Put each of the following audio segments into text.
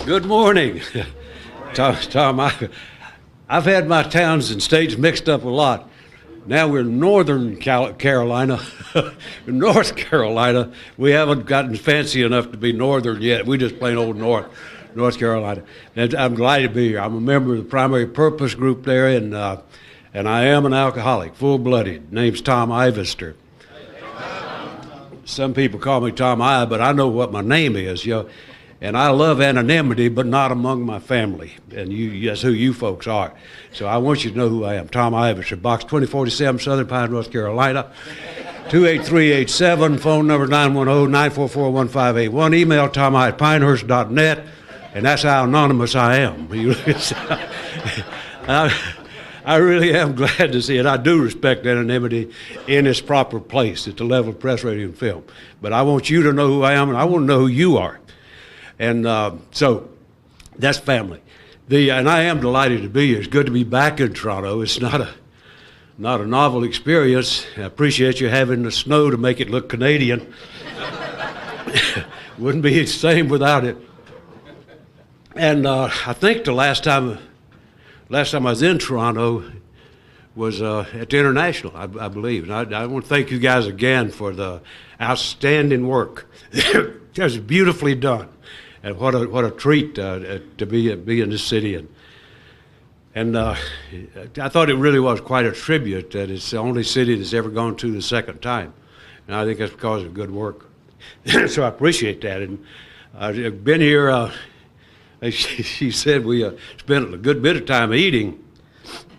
Good morning. Tom, I've had my towns and states mixed up a lot. Now we're in Northern Carolina. North Carolina, we haven't gotten fancy enough to be Northern yet. We just plain old North Carolina. And I'm glad to be here. I'm a member of the Primary Purpose Group there, and I am an alcoholic, full-blooded. Name's Tom Ivester. Some people call me Tom I, but I know what my name is, and I love anonymity, but not among my family, and that's who you folks are. So I want you to know who I am. Tom Ivester, Box 2047, Southern Pine, North Carolina, 28387, phone number 910-944-1581, email tom@pinehurst.net, and that's how anonymous I am. I really am glad to see it. I do respect anonymity in its proper place at the level of press, radio, and film. But I want you to know who I am, and I want to know who you are. And so that's family. And I am delighted to be here. It's good to be back in Toronto. It's not a novel experience. I appreciate you having the snow to make it look Canadian. Wouldn't be the same without it. And I think the last time I was in Toronto was at the International, I believe. And I want to thank you guys again for the outstanding work. It was beautifully done. And what a treat to be in this city. And I thought it really was quite a tribute that it's the only city that's ever gone to the second time. And I think that's because of good work. So I appreciate that. And I've been here. She said we spent a good bit of time eating,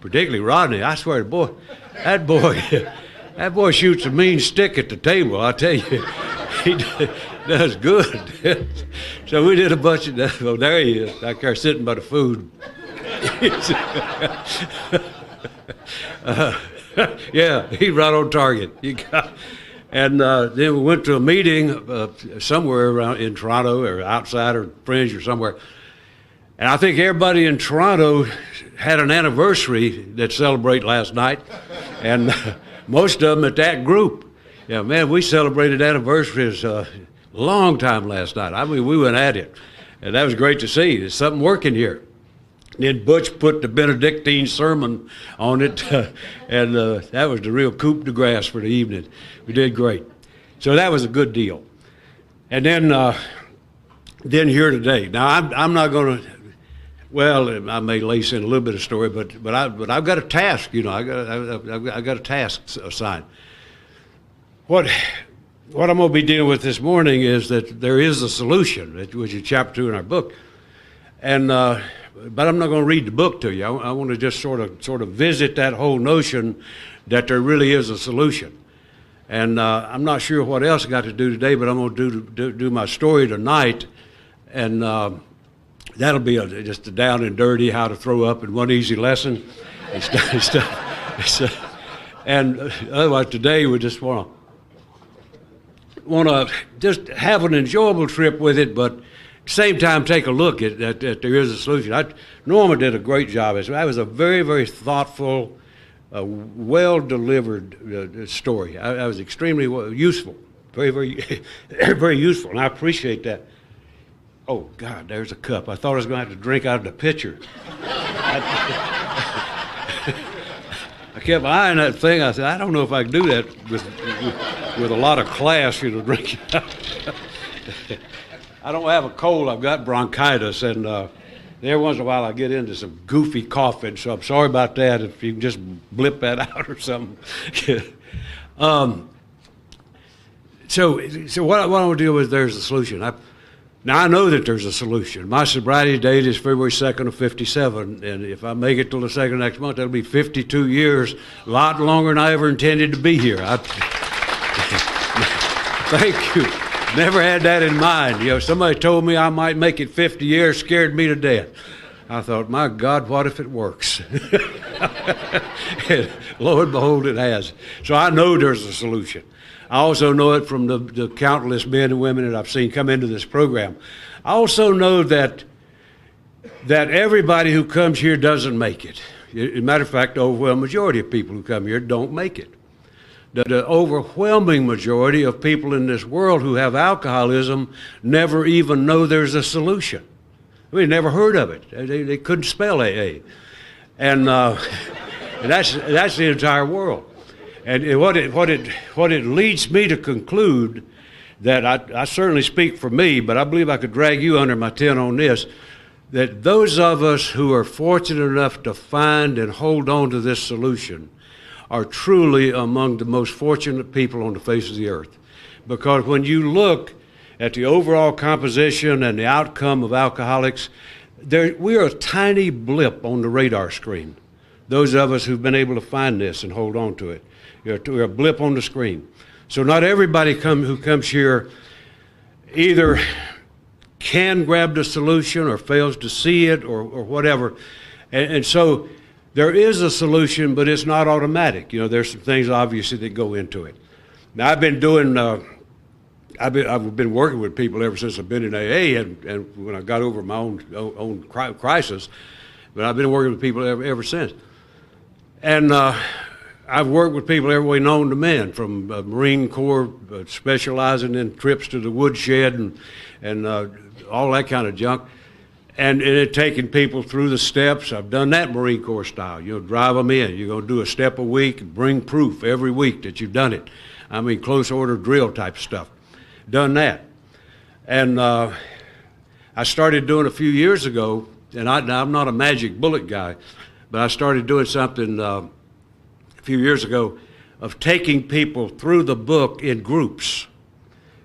particularly Rodney. I swear, that boy shoots a mean stick at the table. I tell you, he does good. So we did a bunch of that. Oh, there he is, back there sitting by the food. Yeah, he's right on target. And then we went to a meeting somewhere around in Toronto or outside or Fringe or somewhere. And I think everybody in Toronto had an anniversary that celebrated last night, and most of them at that group. Yeah, man, we celebrated anniversaries a long time last night. I mean, we went at it, and that was great to see. There's something working here. Then Butch put the Benedictine sermon on it, and that was the real coup de grace for the evening. We did great. So that was a good deal. And then here today. Now, I'm not going to. Well, I may lace in a little bit of story, but I've got a task. I got a task assigned. What I'm going to be dealing with this morning is that there is a solution, which is chapter 2 in our book, and but I'm not going to read the book to you. I want to just sort of visit that whole notion that there really is a solution. And I'm not sure what else I got to do today, but I'm going to do my story tonight, and that'll be just a down and dirty, how to throw up in one easy lesson. And otherwise today we just want to just have an enjoyable trip with it, but at the same time take a look at that there is a solution. Norma did a great job. That was a very, very thoughtful, well-delivered story. I was extremely useful, very, very, very useful, and I appreciate that. Oh, God, there's a cup. I thought I was going to have to drink out of the pitcher. I kept eyeing that thing. I said, I don't know if I can do that with a lot of class, drinking out. I don't have a cold. I've got bronchitis, and every once in a while I get into some goofy coughing, so I'm sorry about that if you can just blip that out or something. So what I want to do is there's a solution. Now, I know that there's a solution. My sobriety date is February 2nd of 57, and if I make it till the 2nd of next month, that'll be 52 years, a lot longer than I ever intended to be here. Thank you. Never had that in mind. Somebody told me I might make it 50 years, scared me to death. I thought, my God, what if it works? And lo and behold, it has. So I know there's a solution. I also know it from the countless men and women that I've seen come into this program. I also know that everybody who comes here doesn't make it. As a matter of fact, the overwhelming majority of people who come here don't make it. The overwhelming majority of people in this world who have alcoholism never even know there's a solution. I mean, never heard of it. They couldn't spell AA. And, and that's the entire world. And what it leads me to conclude, that I certainly speak for me, but I believe I could drag you under my tent on this, that those of us who are fortunate enough to find and hold on to this solution are truly among the most fortunate people on the face of the earth. Because when you look at the overall composition and the outcome of alcoholics, we are a tiny blip on the radar screen. Those of us who've been able to find this and hold on to it, we're a blip on the screen. So not everybody who comes here either can grab the solution or fails to see it or whatever. And so there is a solution, but it's not automatic. There's some things obviously that go into it. Now I've been doing, I've been working with people ever since I've been in AA, and when I got over my own crisis, but I've been working with people ever since. And I've worked with people every way known to man, from Marine Corps, specializing in trips to the woodshed and all that kind of junk, and it taking people through the steps. I've done that Marine Corps style. Drive them in. You're going to do a step a week and bring proof every week that you've done it. I mean, close order drill type stuff. Done that. And I started doing a few years ago, and I'm not a magic bullet guy, but I started doing something a few years ago of taking people through the book in groups.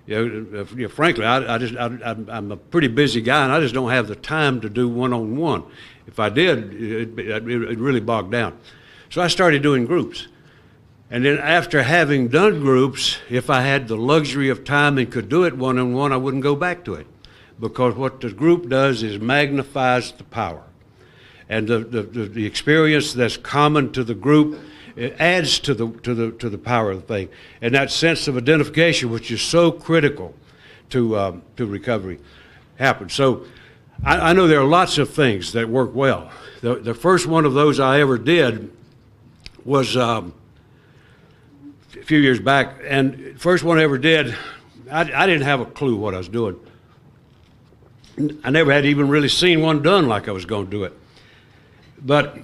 Frankly, I'm a pretty busy guy, and I just don't have the time to do one-on-one. If I did, it'd really bog down. So I started doing groups. And then after having done groups, if I had the luxury of time and could do it one-on-one, I wouldn't go back to it. Because what the group does is magnifies the power. And the experience that's common to the group, it adds to the power of the thing, and that sense of identification, which is so critical to recovery, happens. So I know there are lots of things that work well. The first one of those I ever did was a few years back, and first one I ever did, I didn't have a clue what I was doing. I never had even really seen one done like I was going to do it, but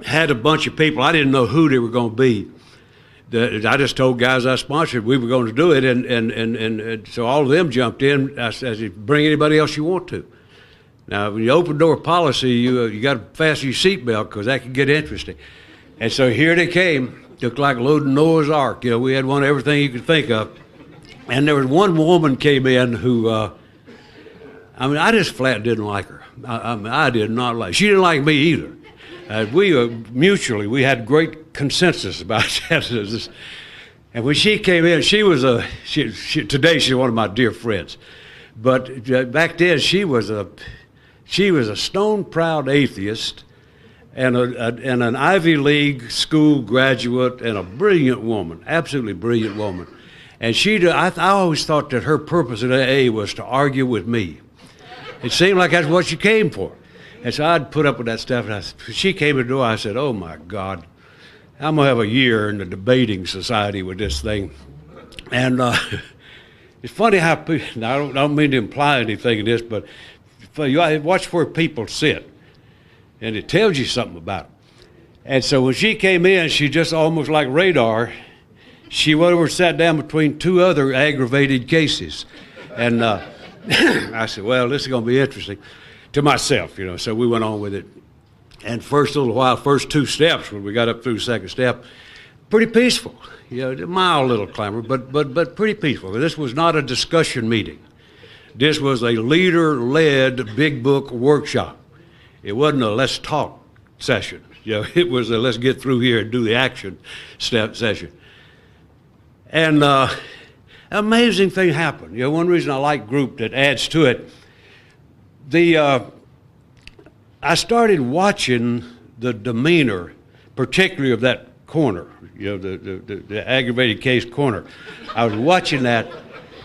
had a bunch of people. I didn't know who they were going to be. I just told guys I sponsored we were going to do it, and so all of them jumped in. I said, bring anybody else you want to. Now, when you open door policy, you got to fasten your seatbelt because that can get interesting. And so here they came. Looked like loading Noah's Ark. We had one of everything you could think of. And there was one woman came in who, I just flat didn't like her. I did not like her. She didn't like me either. We had great consensus about that. And when she came in, today she's one of my dear friends. But back then she was a stone proud atheist and an Ivy League school graduate and a brilliant woman, absolutely brilliant woman. And I always thought that her purpose at AA was to argue with me. It seemed like that's what she came for. And so I'd put up with that stuff, and she came in the door, I said, oh my God, I'm going to have a year in the debating society with this thing. And it's funny how people, I don't mean to imply anything in this, but you watch where people sit, and it tells you something about them. And so when she came in, she just almost like radar, she went over and sat down between two other aggravated cases. And I said, well, this is going to be interesting. To myself, so we went on with it. And first two steps, when we got up through the second step, pretty peaceful. A mild little clamor, but pretty peaceful. This was not a discussion meeting. This was a leader-led big book workshop. It wasn't a let's talk session. It was a let's get through here and do the action step session. And an amazing thing happened. One reason I like group that adds to it, I started watching the demeanor, particularly of that corner, the aggravated case corner. I was watching that,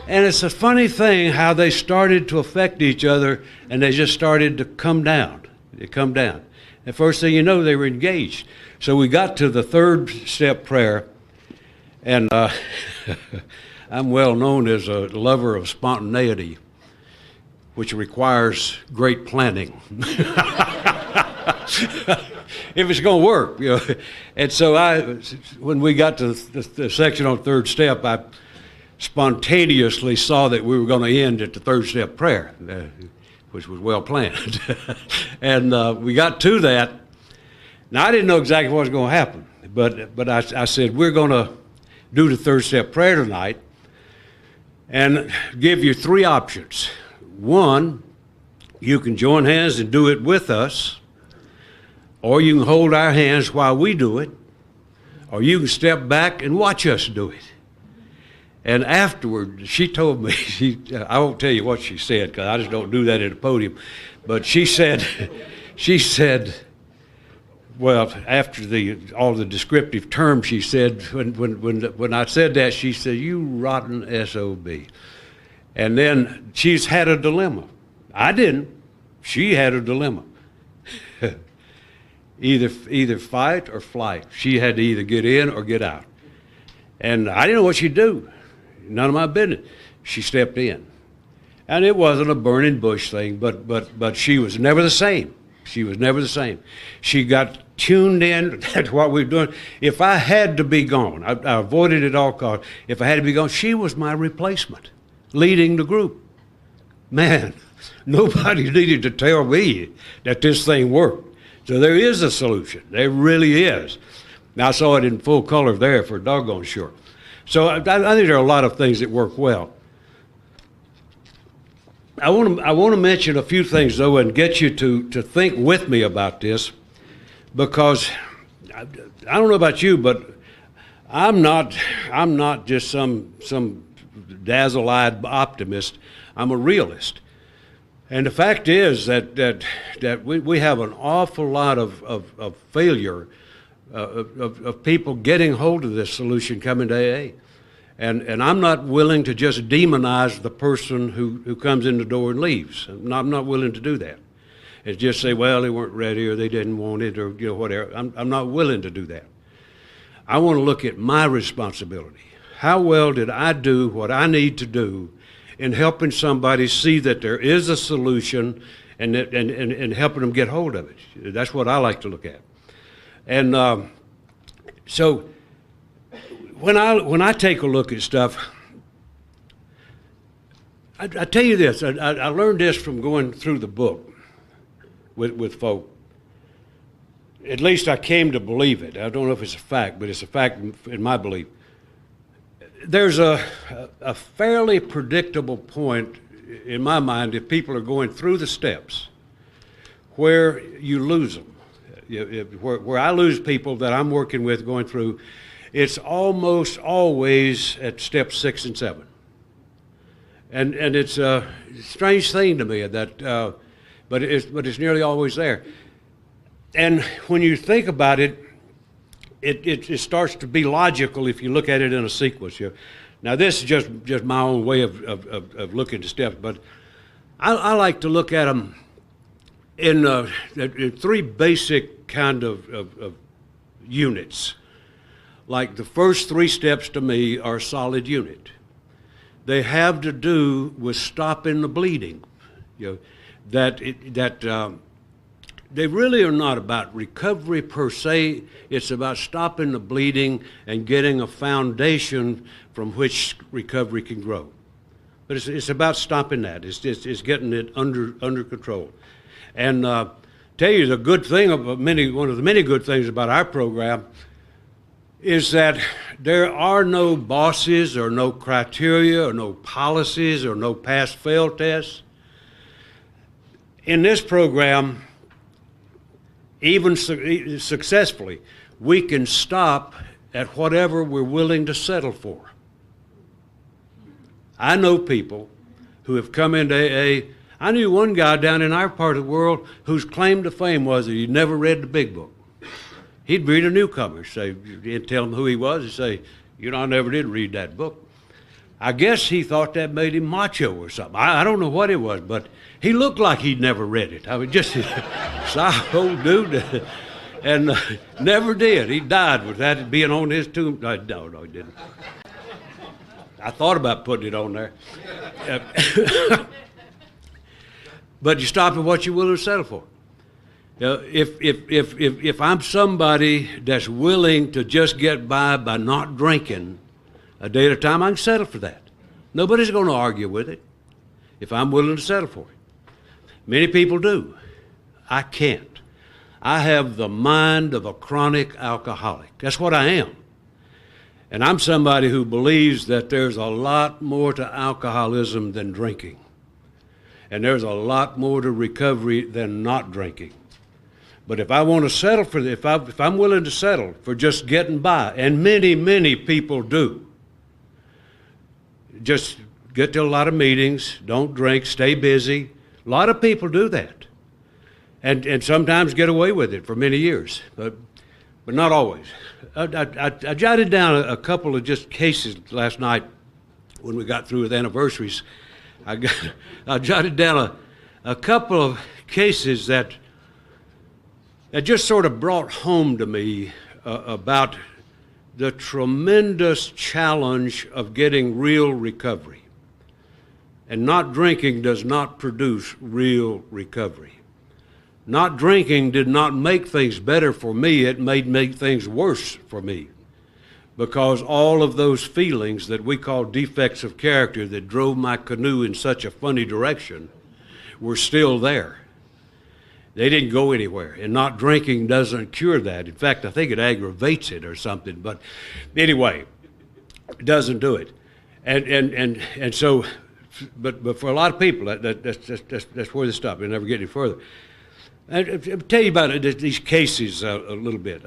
and it's a funny thing how they started to affect each other, and they just started to come down. They come down. And first thing you know, they were engaged. So we got to the third step prayer, and I'm well known as a lover of spontaneity. which requires great planning. If it's going to work, you know. And so when we got to the section on third step, I spontaneously saw that we were going to end at the third step prayer, which was well planned. And we got to that. Now, I didn't know exactly what was going to happen, but I said, we're going to do the third step prayer tonight and give you three options. One, you can join hands and do it with us, or you can hold our hands while we do it, or you can step back and watch us do it. And afterward, she told me, I won't tell you what she said, because I just don't do that at a podium, but she said, well, after all the descriptive terms she said, when I said that, she said, "You rotten SOB." And then she's had a dilemma. I didn't. She had a dilemma. Either fight or flight. She had to either get in or get out. And I didn't know what she'd do. None of my business. She stepped in. And it wasn't a burning bush thing, but she was never the same. She was never the same. She got tuned in to what we were doing. If I had to be gone, I avoided it at all costs. If I had to be gone, she was my replacement, leading the group. Man, nobody needed to tell me that this thing worked. So there is a solution. There really is. Now, I saw it in full color there for doggone sure. So I think there are a lot of things that work well. I want to mention a few things, though, and get you to think with me about this, because I don't know about you, but I'm not just some dazzle-eyed optimist. I'm a realist. And the fact is that we have an awful lot of failure of people getting hold of this solution coming to AA. And I'm not willing to just demonize the person who comes in the door and leaves. I'm not willing to do that. And just say, well, they weren't ready or they didn't want it or whatever. I'm not willing to do that. I want to look at my responsibility. How well did I do what I need to do in helping somebody see that there is a solution and helping them get hold of it? That's what I like to look at. And so when I take a look at stuff, I tell you this, I learned this from going through the book with folk. At least I came to believe it. I don't know if it's a fact, but it's a fact in my belief. There's a fairly predictable point in my mind if people are going through the steps where you lose them. Where I lose people that I'm working with going through, it's almost always at steps 6 and 7. And it's a strange thing to me that, but it's nearly always there. And when you think about it, it starts to be logical if you look at it in a sequence. Now, this is just my own way of looking at steps, but I like to look at them in three basic kind of units. Like the first 3 steps to me are a solid unit. They have to do with stopping the bleeding. They really are not about recovery per se. It's about stopping the bleeding and getting a foundation from which recovery can grow. But it's about stopping that. It's getting it under control. And tell you the good thing one of the many good things about our program is that there are no bosses or no criteria or no policies or no pass-fail tests. In this program, even successfully, we can stop at whatever we're willing to settle for. I know people who have come into AA. I knew one guy down in our part of the world whose claim to fame was that he'd never read the big book. He'd read a newcomer, say, and tell him who he was, and say, I never did read that book. I guess he thought that made him macho or something. I don't know what it was, but he looked like he'd never read it. I mean, just a soft old dude, and never did. He died with that being on his tomb. No, he didn't. I thought about putting it on there. But you stop at what you're willing to settle for. If I'm somebody that's willing to just get by not drinking a day at a time, I can settle for that. Nobody's going to argue with it if I'm willing to settle for it. Many people do. I can't. I have the mind of a chronic alcoholic. That's what I am. And I'm somebody who believes that there's a lot more to alcoholism than drinking. And there's a lot more to recovery than not drinking. But if I want to settle for if I'm willing to settle for just getting by, and many people do, just get to a lot of meetings, don't drink, stay busy. A lot of people do that, and sometimes get away with it for many years, but not always. I jotted down a couple of just cases last night when we got through with anniversaries. I jotted down a couple of cases that just sort of brought home to me about the tremendous challenge of getting real recovery. And not drinking does not produce real recovery. Not drinking did not make things better for me, it made things worse for me. Because all of those feelings that we call defects of character that drove my canoe in such a funny direction were still there. They didn't go anywhere, and not drinking doesn't cure that. In fact, I think it aggravates it or something. But anyway, it doesn't do it. And so, but for a lot of people, that's where they stop. They never get any further. I'll tell you about these cases a little bit.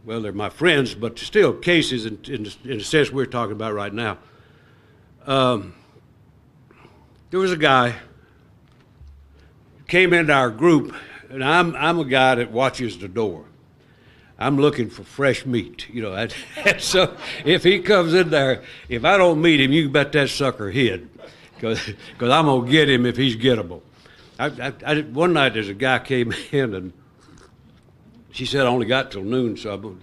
Well, they're my friends, but still cases in the sense we're talking about right now. There was a guy came into our group. And I'm a guy that watches the door. I'm looking for fresh meat, and so if he comes in there, if I don't meet him, you can bet that sucker hid, because I'm gonna get him if he's gettable. One night there's a guy came in and she said I only got till noon, so it'll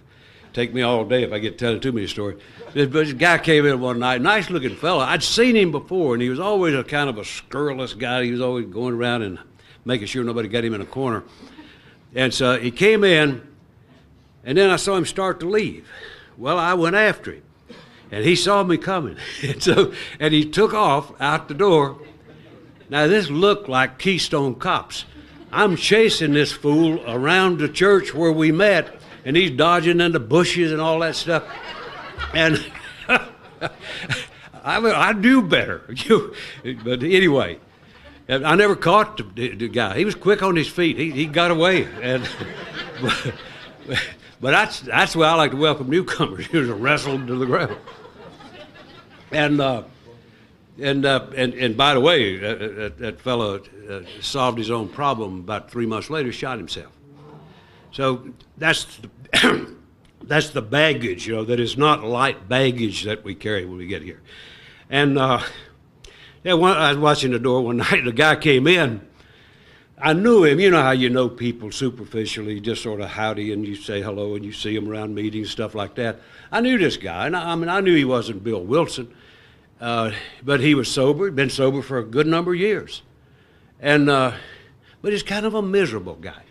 take me all day if I get telling too many stories. But this guy came in one night, nice looking fella. I'd seen him before, and he was always a kind of a scurrilous guy. He was always going around and making sure nobody got him in a corner. And so he came in, and then I saw him start to leave. Well, I went after him, and he saw me coming. And he took off out the door. Now, this looked like Keystone Cops. I'm chasing this fool around the church where we met, and he's dodging in the bushes and all that stuff. And I knew better. But anyway, I never caught the guy. He was quick on his feet. He got away. But that's why I like to welcome newcomers. He was wrestled to the ground. And by the way, that fellow solved his own problem about 3 months later, shot himself. So that's the baggage, that is not light baggage that we carry when we get here. And I was watching the door one night, the guy came in. I knew him. You know how you know people superficially, just sort of howdy, and you say hello, and you see him around meetings, stuff like that. I knew this guy, and I knew he wasn't Bill Wilson, but he was sober. He'd been sober for a good number of years. But he's kind of a miserable guy.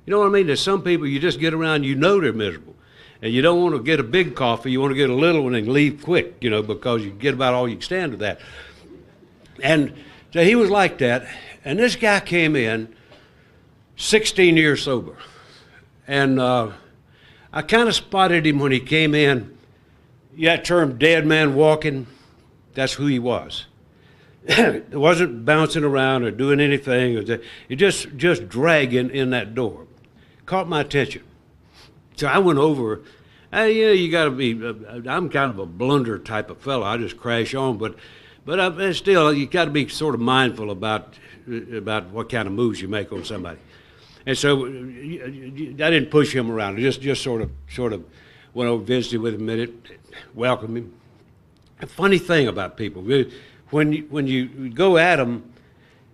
You know what I mean? There's some people you just get around, they're miserable. And you don't want to get a big coffee, you want to get a little one and leave quick, because you get about all you can stand with that. And so he was like that, and this guy came in 16 years sober. And I kind of spotted him when he came in. That term, dead man walking, that's who he was. It wasn't bouncing around or doing anything. He just dragging in that door. Caught my attention. So I went over. You got to be, I'm kind of a blunder type of fellow. I just crash on, but still, you got to be sort of mindful about what kind of moves you make on somebody. And so I didn't push him around. I just sort of went over, visited with him a minute, welcomed him. A funny thing about people, when you go at them,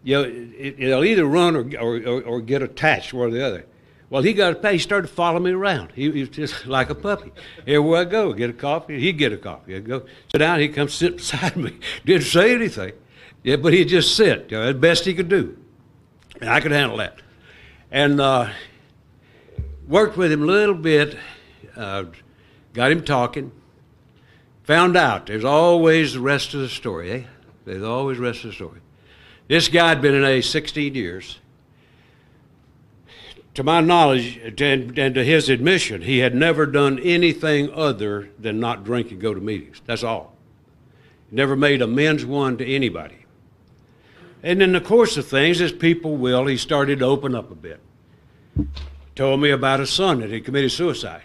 they'll either run or get attached, one or the other. Well, he started following me around. He was just like a puppy. Everywhere I go, get a coffee, he'd get a coffee. I'd go sit down, he'd come sit beside me. Didn't say anything, but he'd just sit, as best he could do. And I could handle that. And worked with him a little bit, got him talking, found out there's always the rest of the story, eh? There's always the rest of the story. This guy had been in AA 16 years. To my knowledge, and to his admission, he had never done anything other than not drink and go to meetings. That's all. Never made amends one to anybody. And in the course of things, as people will, he started to open up a bit. Told me about a son that had committed suicide.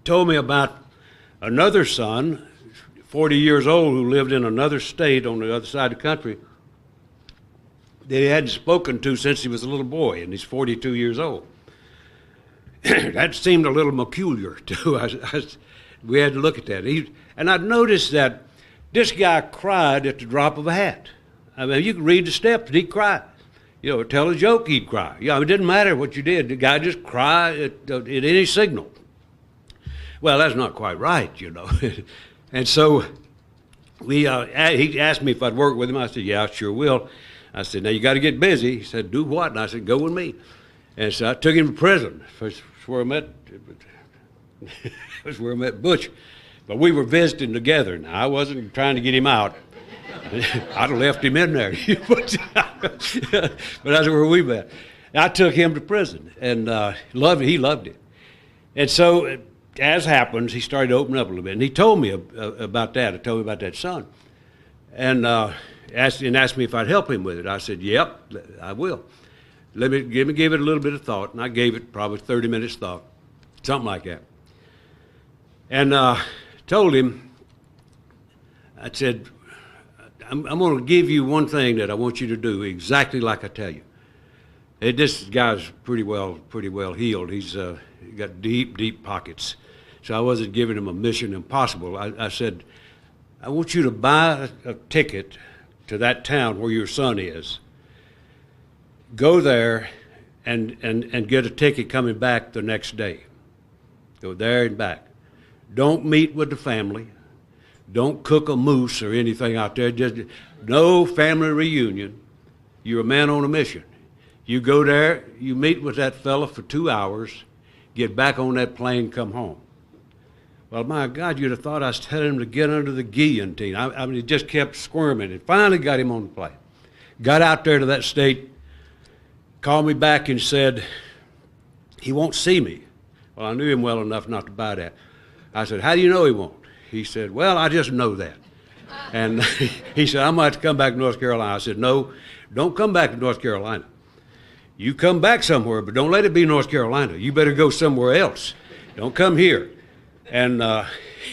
Told me about another son, 40 years old, who lived in another state on the other side of the country, that he hadn't spoken to since he was a little boy, and he's 42 years old. That seemed a little peculiar, too. We had to look at that. And I noticed that this guy cried at the drop of a hat. I mean, you could read the steps, and he'd cry. You know, tell a joke, he'd cry. You know, it didn't matter what you did. The guy just cried at any signal. Well, that's not quite right, you know. And so he asked me if I'd work with him. I said, yeah, I sure will. I said, now you got to get busy. He said, do what? And I said, go with me. And so I took him to prison. That's where I met. That's where I met Butch. But we were visiting together. Now I wasn't trying to get him out. I'd have left him in there. But that's where we met. I took him to prison, and he loved it. And so, as happens, he started to open up a little bit. And he told me about that. He told me about that son. And asked me if I'd help him with it. I said, yep, I will. Let me give it a little bit of thought. And I gave it probably 30 minutes thought, something like that. And told him, I said, I'm going to give you one thing that I want you to do exactly like I tell you. This guy's pretty well healed. He's got deep pockets. So I wasn't giving him a mission impossible. I said, I want you to buy a ticket to that town where your son is. Go there and get a ticket coming back the next day. Go there and back. Don't meet with the family. Don't cook a moose or anything out there. Just no family reunion. You're a man on a mission. You go there, you meet with that fella for 2 hours, get back on that plane, come home. Well, my God, you'd have thought I was telling him to get under the guillotine. I mean, he just kept squirming, and finally got him on the plane. Got out there to that state, called me back and said, he won't see me. Well, I knew him well enough not to buy that. I said, how do you know he won't? He said, well, I just know that. And he said, I'm going to have to come back to North Carolina. I said, no, don't come back to North Carolina. You come back somewhere, but don't let it be North Carolina. You better go somewhere else. Don't come here. And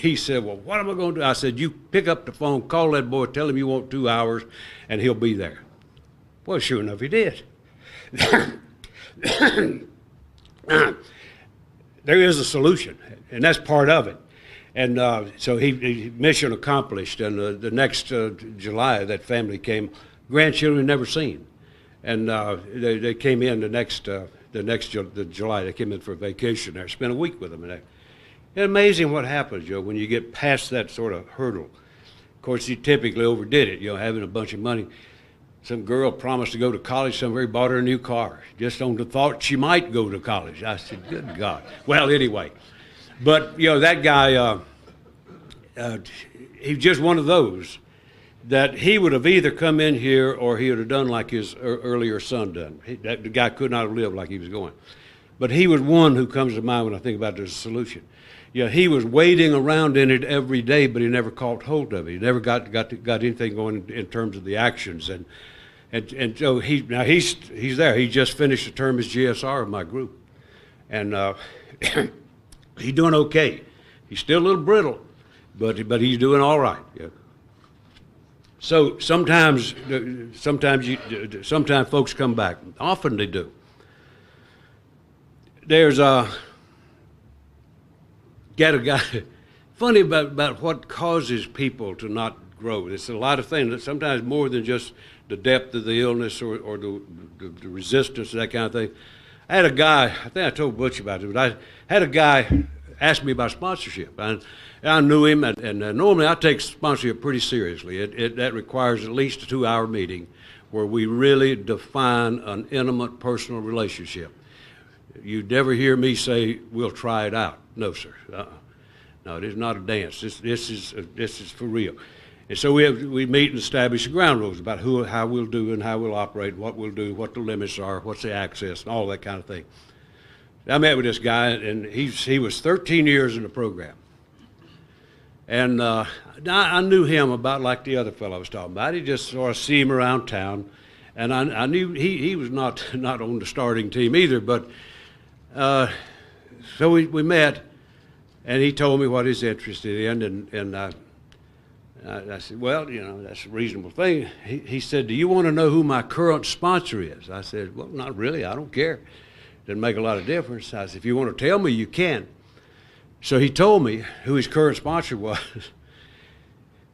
he said, well, what am I going to do? I said, you pick up the phone, call that boy, tell him you want 2 hours, and he'll be there. Well, sure enough, he did. There is a solution, and that's part of it. And so he mission accomplished. And the next July, that family came, grandchildren never seen. And they came in the July. They came in for a vacation there, spent a week with them. And it's amazing what happens, Joe, when you get past that sort of hurdle. Of course, he typically overdid it, having a bunch of money. Some girl promised to go to college somewhere. He bought her a new car, just on the thought she might go to college. I said, good God. Well, anyway. But, that guy, he's just one of those that he would have either come in here or he would have done like his earlier son done. The guy could not have lived like he was going. But he was one who comes to mind when I think about the solution. He was wading around in it every day, but he never caught hold of it. He never got anything going in terms of the actions. And so he's there. He just finished a term as GSR of my group. And he's doing okay. He's still a little brittle, but he's doing all right. Yeah. So sometimes folks come back. Often they do. There's got a guy. Funny about what causes people to not grow. It's a lot of things. Sometimes more than just the depth of the illness or the resistance, that kind of thing. I had a guy. I think I told Butch about it, but I had a guy ask me about sponsorship, and I knew him. And normally I take sponsorship pretty seriously. That requires at least a 2-hour meeting where we really define an intimate personal relationship. You'd never hear me say, we'll try it out. No, sir. No, it is not a dance. This is for real. And so we meet and establish the ground rules about how we'll do and how we'll operate, what we'll do, what the limits are, what's the access, and all that kind of thing. I met with this guy, and he was 13 years in the program. And I knew him about like the other fellow I was talking about. He just sort of see him around town. And I knew he was not on the starting team either. But so we met, and he told me what he's interested in. And I said, well, you know, that's a reasonable thing. He said, do you want to know who my current sponsor is? I said, well, not really. I don't care. Doesn't make a lot of difference. I said, if you want to tell me, you can. So he told me who his current sponsor was.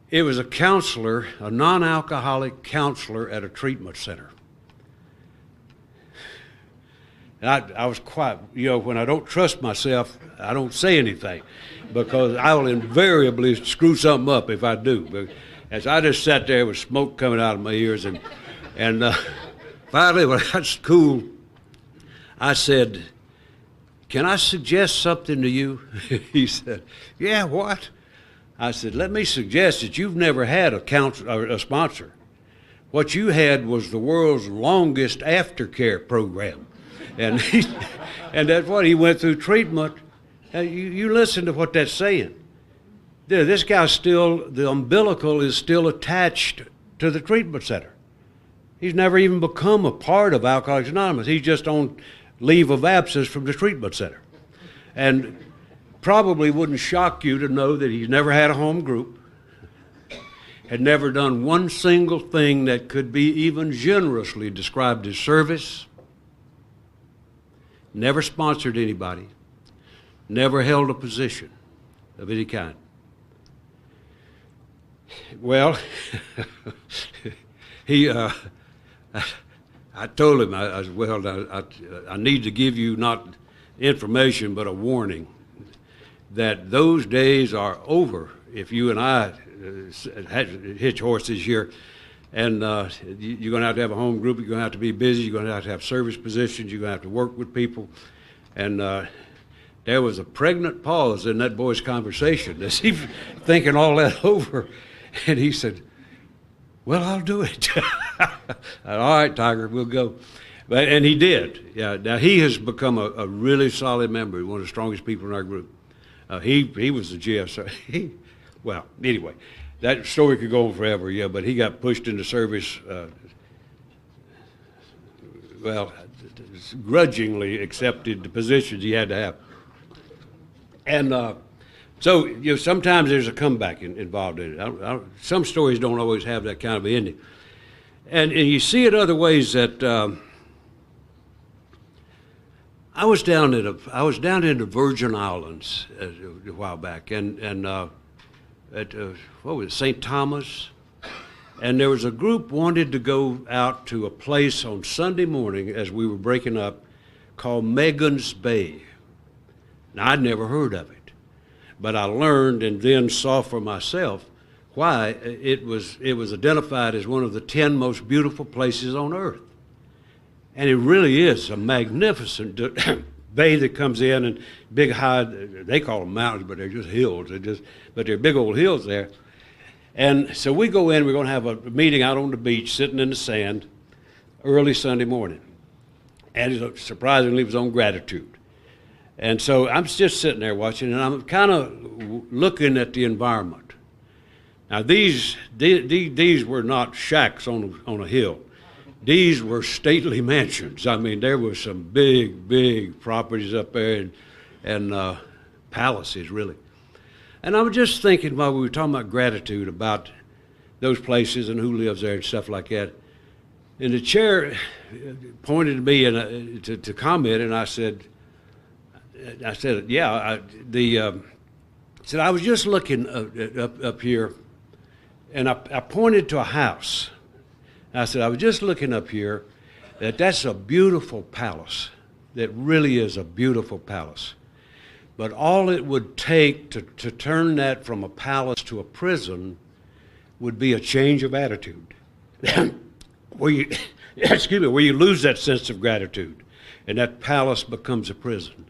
It was a counselor, a non-alcoholic counselor at a treatment center. And I was quiet. You know, when I don't trust myself, I don't say anything because I will invariably screw something up if I do. But as I just sat there with smoke coming out of my ears, and finally, when that's cool, I said, can I suggest something to you? He said, yeah, what? I said, let me suggest that you've never had a sponsor. What you had was the world's longest aftercare program. And that's what he went through treatment. You listen to what that's saying. This guy the umbilical is still attached to the treatment center. He's never even become a part of Alcoholics Anonymous. He's just on leave of absence from the treatment center. And probably wouldn't shock you to know that he's never had a home group, had never done one single thing that could be even generously described as service, never sponsored anybody, never held a position of any kind. Well, I told him, I need to give you not information, but a warning that those days are over if you and I hitch horses here. And you're going to have a home group. You're going to have to be busy. You're going to have service positions. You're going to have to work with people. And there was a pregnant pause in that boy's conversation as he was thinking all that over. And he said, well, I'll do it. All right, Tiger, we'll go. And he did. Yeah. Now, he has become a really solid member, one of the strongest people in our group. He was the GSR. Well, anyway, that story could go on forever, yeah, but he got pushed into service, grudgingly accepted the positions he had to have. And so, you know, sometimes there's a comeback involved in it. Some stories don't always have that kind of ending. And you see it other ways that I was down in the Virgin Islands a while back, and at what was it, St. Thomas, and there was a group wanted to go out to a place on Sunday morning as we were breaking up called Megan's Bay. Now, I'd never heard of it, but I learned and then saw for myself why it was identified as one of the 10 most beautiful places on earth. And it really is a magnificent bay that comes in, and big high, they call them mountains, but they're just hills. But they're big old hills there. And so we go in, we're going to have a meeting out on the beach, sitting in the sand, early Sunday morning. And surprisingly, it was on gratitude. And so I'm just sitting there watching, and I'm kind of looking at the environment. Now, these were not shacks on a hill. These were stately mansions. I mean, there were some big properties up there and palaces, really. And I was just thinking while we were talking about gratitude, about those places and who lives there and stuff like that. And the chair pointed to me and to comment, and I said, yeah. Said I was just looking up here, and I pointed to a house. I said, I was just looking up here, that's a beautiful palace. That really is a beautiful palace. But all it would take to turn that from a palace to a prison would be a change of attitude. where you, excuse me, where you lose that sense of gratitude, and that palace becomes a prison.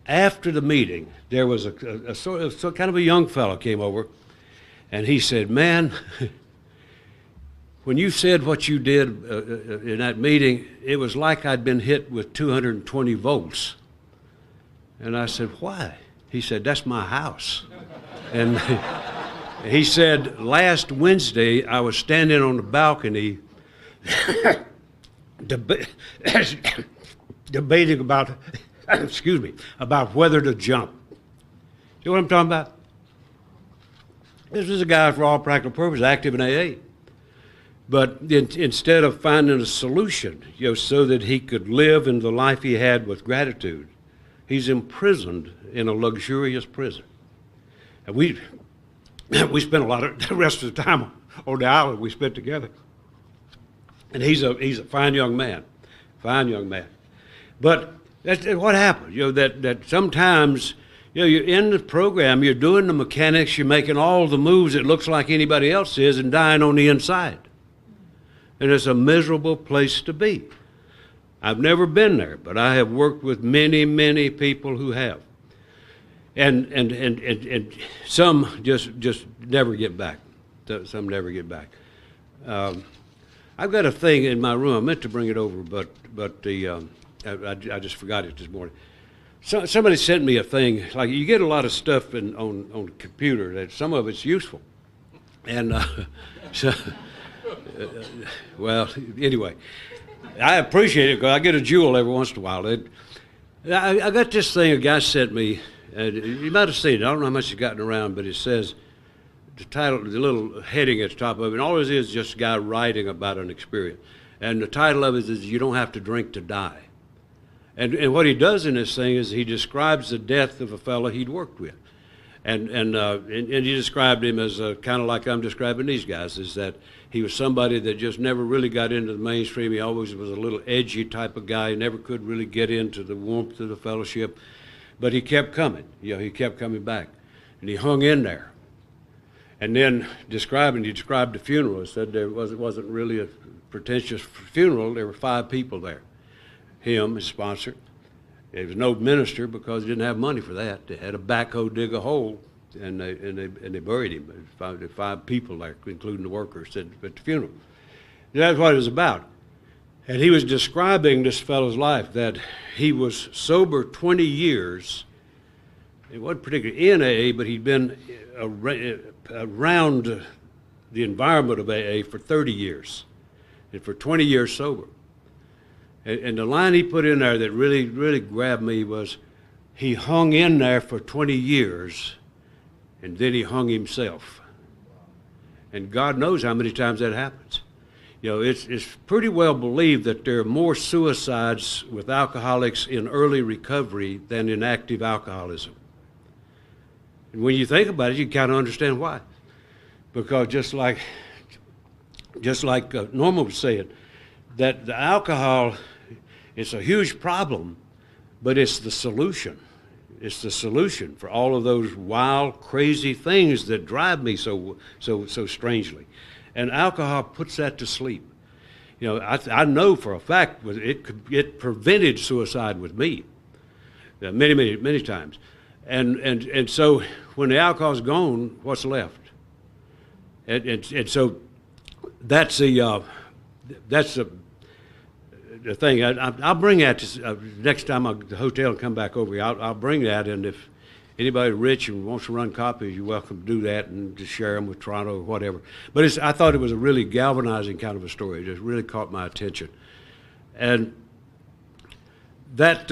After the meeting, there was a sort of kind of a young fellow came over, and he said, "Man, when you said what you did in that meeting, it was like I'd been hit with 220 volts." And I said, "Why?" He said, "That's my house." And he said, "Last Wednesday, I was standing on the balcony debating about, excuse me, about whether to jump." See what I'm talking about? This is a guy, for all practical purposes, active in AA. But instead of finding a solution, so that he could live in the life he had with gratitude, he's imprisoned in a luxurious prison. And we spent a lot of the rest of the time on the island we spent together. And he's a fine young man, But that's what happens, that sometimes, you're in the program, you're doing the mechanics, you're making all the moves it looks like anybody else is, and dying on the inside. And it's a miserable place to be. I've never been there, but I have worked with many, many people who have. And some just never get back. Some never get back. I've got a thing in my room. I meant to bring it over, but I just forgot it this morning. Somebody sent me a thing. Like, you get a lot of stuff on the computer that some of it's useful, and well, anyway, I appreciate it because I get a jewel every once in a while. I got this thing a guy sent me. You might have seen it. I don't know how much it's gotten around, but it says the title, the little heading at the top of it, and all it is just a guy writing about an experience. And the title of it is "You Don't Have to Drink to Die." And what he does in this thing is he describes the death of a fellow he'd worked with. And he described him as kind of like I'm describing these guys, is that he was somebody that just never really got into the mainstream. He always was a little edgy type of guy. He never could really get into the warmth of the fellowship. But he kept coming. He kept coming back. And he hung in there. And then he described the funeral. He said it wasn't really a pretentious funeral. There were 5 people there. Him, his sponsor. There was no minister because he didn't have money for that. They had a backhoe dig a hole, and they buried him. There were 5 people there, including the workers, at the funeral. That's what it was about. And he was describing this fellow's life, that he was sober 20 years. It wasn't particularly in AA, but he'd been around the environment of AA for 30 years, and for 20 years sober. And the line he put in there that really, really grabbed me was, he hung in there for 20 years, and then he hung himself. And God knows how many times that happens. It's pretty well believed that there are more suicides with alcoholics in early recovery than in active alcoholism. And when you think about it, you kind of understand why. Because just like Norma was saying, that the alcohol, it's a huge problem, but it's the solution. It's the solution for all of those wild, crazy things that drive me so strangely. And alcohol puts that to sleep. I know for a fact it prevented suicide with me many times. And so when the alcohol's gone, what's left? And so that's the thing. I'll bring that to, next time the hotel come back over here. I'll bring that, and if anybody rich and wants to run copies, you're welcome to do that and just share them with Toronto or whatever. But I thought it was a really galvanizing kind of a story. It just really caught my attention. And that,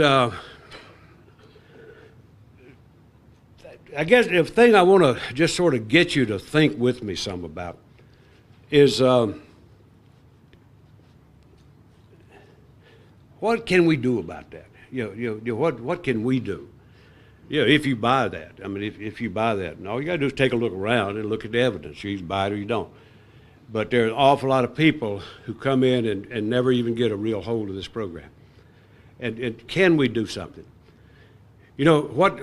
I guess the thing I want to just sort of get you to think with me some about is what can we do about that? What can we do? If you buy that. I mean, if you buy that, and all you got to do is take a look around and look at the evidence. You either buy it or you don't. But there are an awful lot of people who come in and never even get a real hold of this program. And can we do something? What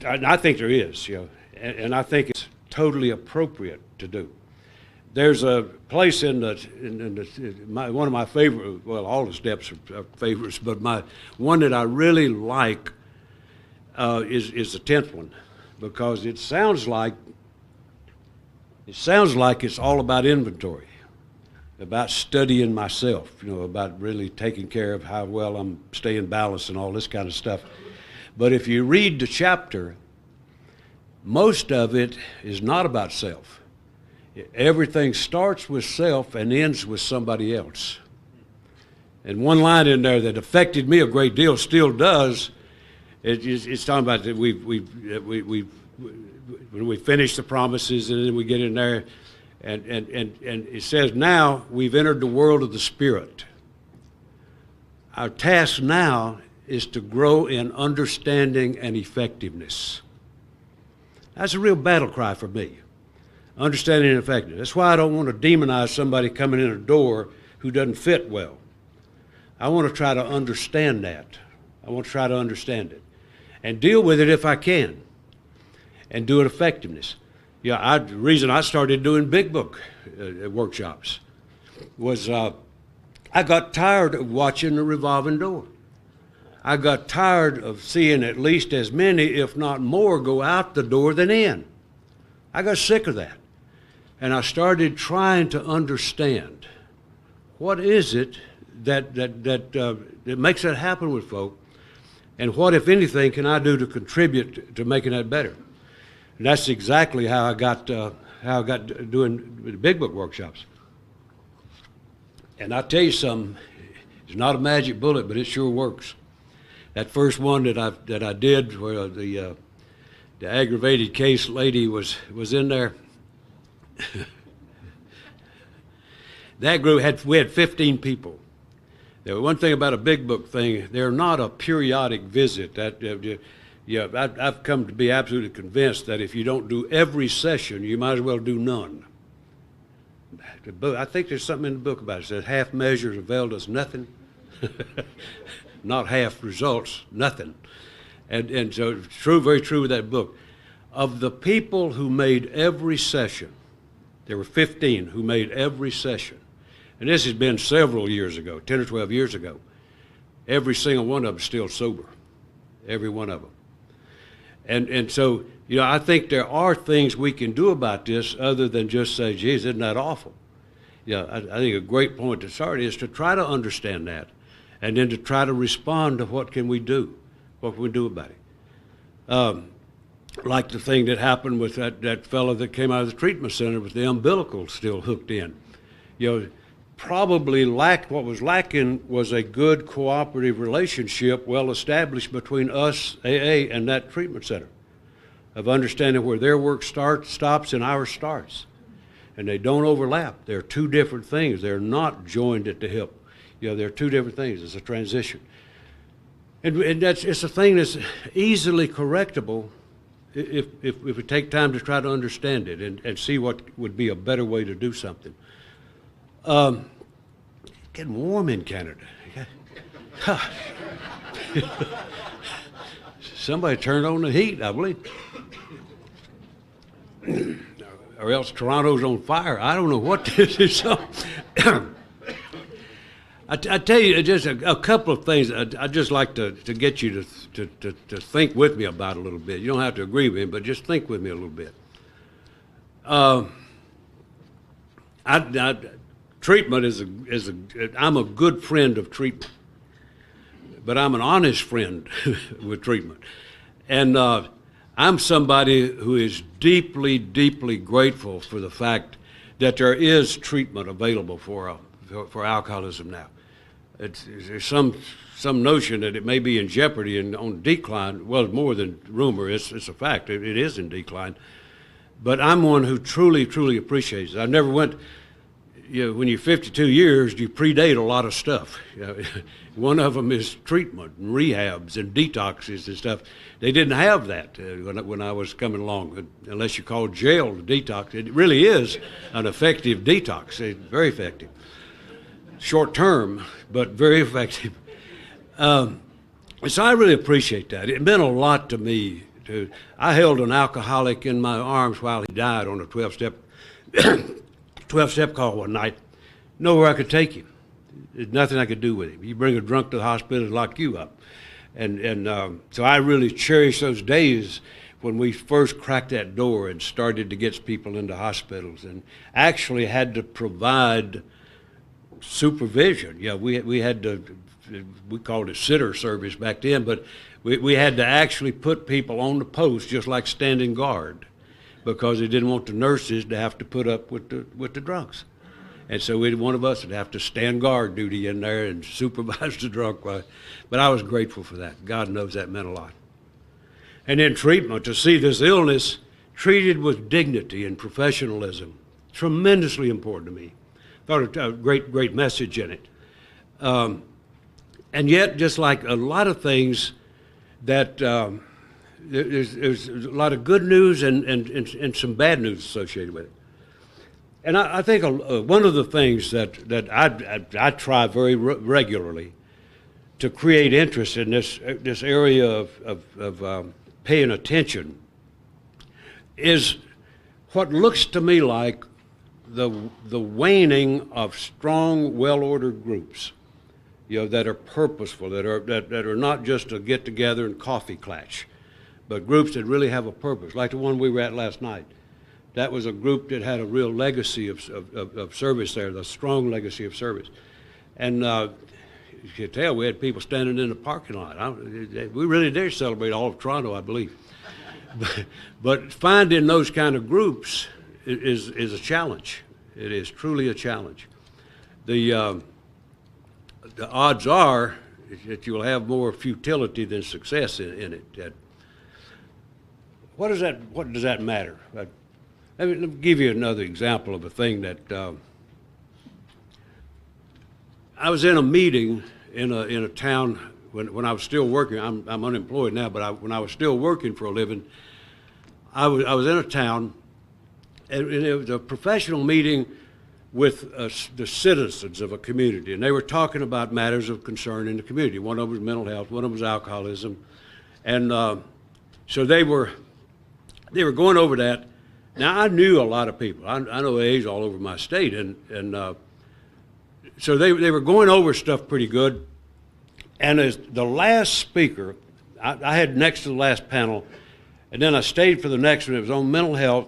I think there is, and I think it's totally appropriate to do. there's a place in one of my favorite, well, all the steps are favorites, but one that I really like is the 10th one, because it sounds like it's all about inventory, about studying myself, about really taking care of how well I'm staying balanced and all this kind of stuff. But if you read the chapter, most of it is not about self. Everything starts with self and ends with somebody else. And one line in there that affected me a great deal, still does, it's talking about that when we finish the promises and then we get in there, and it says, now we've entered the world of the Spirit. Our task now is to grow in understanding and effectiveness. That's a real battle cry for me. Understanding and effectiveness. That's why I don't want to demonize somebody coming in a door who doesn't fit well. I want to try to understand that. I want to try to understand it and deal with it if I can, and do it effectiveness. The reason I started doing big book workshops was I got tired of watching the revolving door. I got tired of seeing at least as many, if not more, go out the door than in. I got sick of that. And I started trying to understand, what is it that makes that happen with folk, and what, if anything, can I do to contribute to making that better? And that's exactly how I got doing the big book workshops. And I'll tell you something, it's not a magic bullet, but it sure works. That first one that I did, where the aggravated case lady was in there, that group we had 15 people. There, one thing about a big book thing, they're not a periodic visit. I've come to be absolutely convinced that if you don't do every session, you might as well do none. I think there's something in the book about it. It says half measures availed us nothing. Not half results, nothing. And so it's true, very true with that book. Of the people who made every session, there were 15 who made every session. And this has been several years ago, 10 or 12 years ago. Every single one of them is still sober, every one of them. And so, I think there are things we can do about this other than just say, geez, isn't that awful? I think a great point to start is to try to understand that, and then to try to respond to what can we do about it. Like the thing that happened with that fellow that came out of the treatment center with the umbilical still hooked in. Probably what was lacking was a good cooperative relationship well established between us, AA, and that treatment center, of understanding where their work stops and ours starts. And they don't overlap. They're two different things. They're not joined at the hip. They're two different things. It's a transition. And it's a thing that's easily correctable if we take time to try to understand it and see what would be a better way to do something. Getting warm in Canada. Somebody turned on the heat, I believe. Or else Toronto's on fire. I don't know what this is. I tell you just a couple of things I'd just like to get you to think with me about a little bit. You don't have to agree with me, but just think with me a little bit. Treatment I'm a good friend of treatment, but I'm an honest friend with treatment. And I'm somebody who is deeply, deeply grateful for the fact that there is treatment available for alcoholism now. There's some notion that it may be in jeopardy and on decline. Well, it's more than rumor. It's a fact. It is in decline. But I'm one who truly, truly appreciates it. I never went. When you're 52 years, you predate a lot of stuff. One of them is treatment and rehabs and detoxes and stuff. They didn't have that when I was coming along, unless you call jail a detox. It really is an effective detox. It's very effective. Short term, but very effective. So I really appreciate that. It meant a lot to me. I held an alcoholic in my arms while he died on a 12-step 12-step call one night, nowhere I could take him. There's nothing I could do with him. You bring a drunk to the hospital and lock you up. So I really cherish those days when we first cracked that door and started to get people into hospitals and actually had to provide supervision. Yeah, we had to, we called it sitter service back then, but we had to actually put people on the post just like standing guard because they didn't want the nurses to have to put up with the drunks. And so one of us would have to stand guard duty in there and supervise the drunk. But I was grateful for that. God knows that meant a lot. And then treatment, to see this illness treated with dignity and professionalism, tremendously important to me. Thought it a great message in it. And yet, just like a lot of things, that there's a lot of good news and some bad news associated with it. And I think one of the things that I try very regularly to create interest in this area of paying attention is what looks to me like the waning of strong, well-ordered groups, that are purposeful, that are not just a get together and coffee clatch, but groups that really have a purpose, like the one we were at last night. That was a group that had a real legacy of service there, the strong legacy of service. And you could tell we had people standing in the parking lot. We really did celebrate all of Toronto, I believe. But finding those kind of groups is a challenge. It is truly a challenge. The odds are that you will have more futility than success in it. What does that matter? Let me give you another example of a thing that I was in a meeting in a town when I was still working. I'm unemployed now, but when I was still working for a living, I was in a town, and it was a professional meeting with the citizens of a community, and they were talking about matters of concern in the community. One of them was mental health, one of them was alcoholism, and so they were going over that. Now, I knew a lot of people. I know A's all over my state, and so they were going over stuff pretty good. And as the last speaker, I had next to the last panel, and then I stayed for the next one. It was on mental health,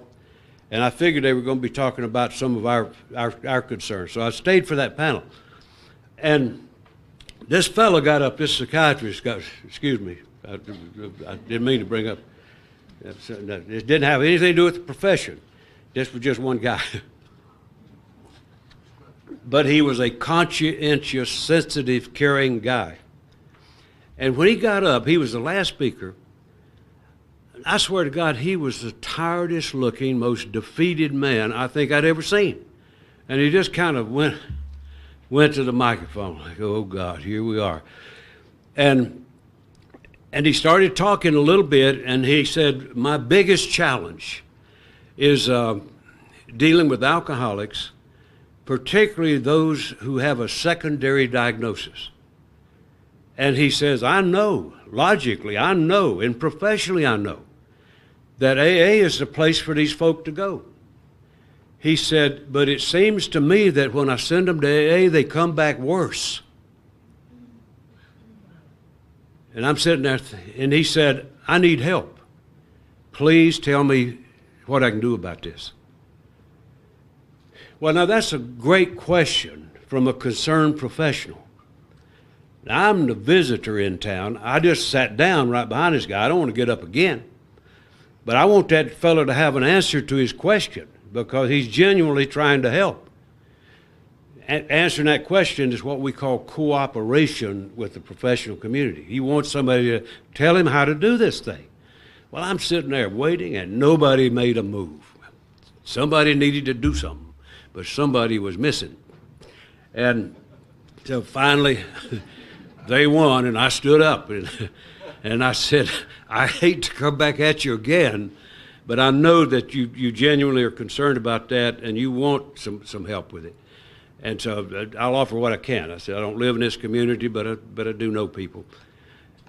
and I figured they were going to be talking about some of our concerns. So I stayed for that panel. And this fellow got up, this psychiatrist excuse me, I didn't mean to bring up, it didn't have anything to do with the profession. This was just one guy. But he was a conscientious, sensitive, caring guy. And when he got up, he was the last speaker. I swear to God, he was the tiredest looking, most defeated man I think I'd ever seen. And he just kind of went to the microphone like, oh God, here we are. And he started talking a little bit, and he said, my biggest challenge is dealing with alcoholics, particularly those who have a secondary diagnosis. And he says, I know, logically, I know, and professionally I know, that AA is the place for these folk to go. He said, but it seems to me that when I send them to AA, they come back worse. And I'm sitting there, and he said, I need help. Please tell me what I can do about this. Well, now that's a great question from a concerned professional. Now, I'm the visitor in town. I just sat down right behind this guy. I don't want to get up again. But I want that fellow to have an answer to his question because he's genuinely trying to help. Answering that question is what we call cooperation with the professional community. He wants somebody to tell him how to do this thing. Well, I'm sitting there waiting, and nobody made a move. Somebody needed to do something, but somebody was missing. And so finally, they won, and I stood up, and I said, I hate to come back at you again, but I know that you genuinely are concerned about that, and you want some help with it. And so I'll offer what I can. I said, I don't live in this community, but I do know people.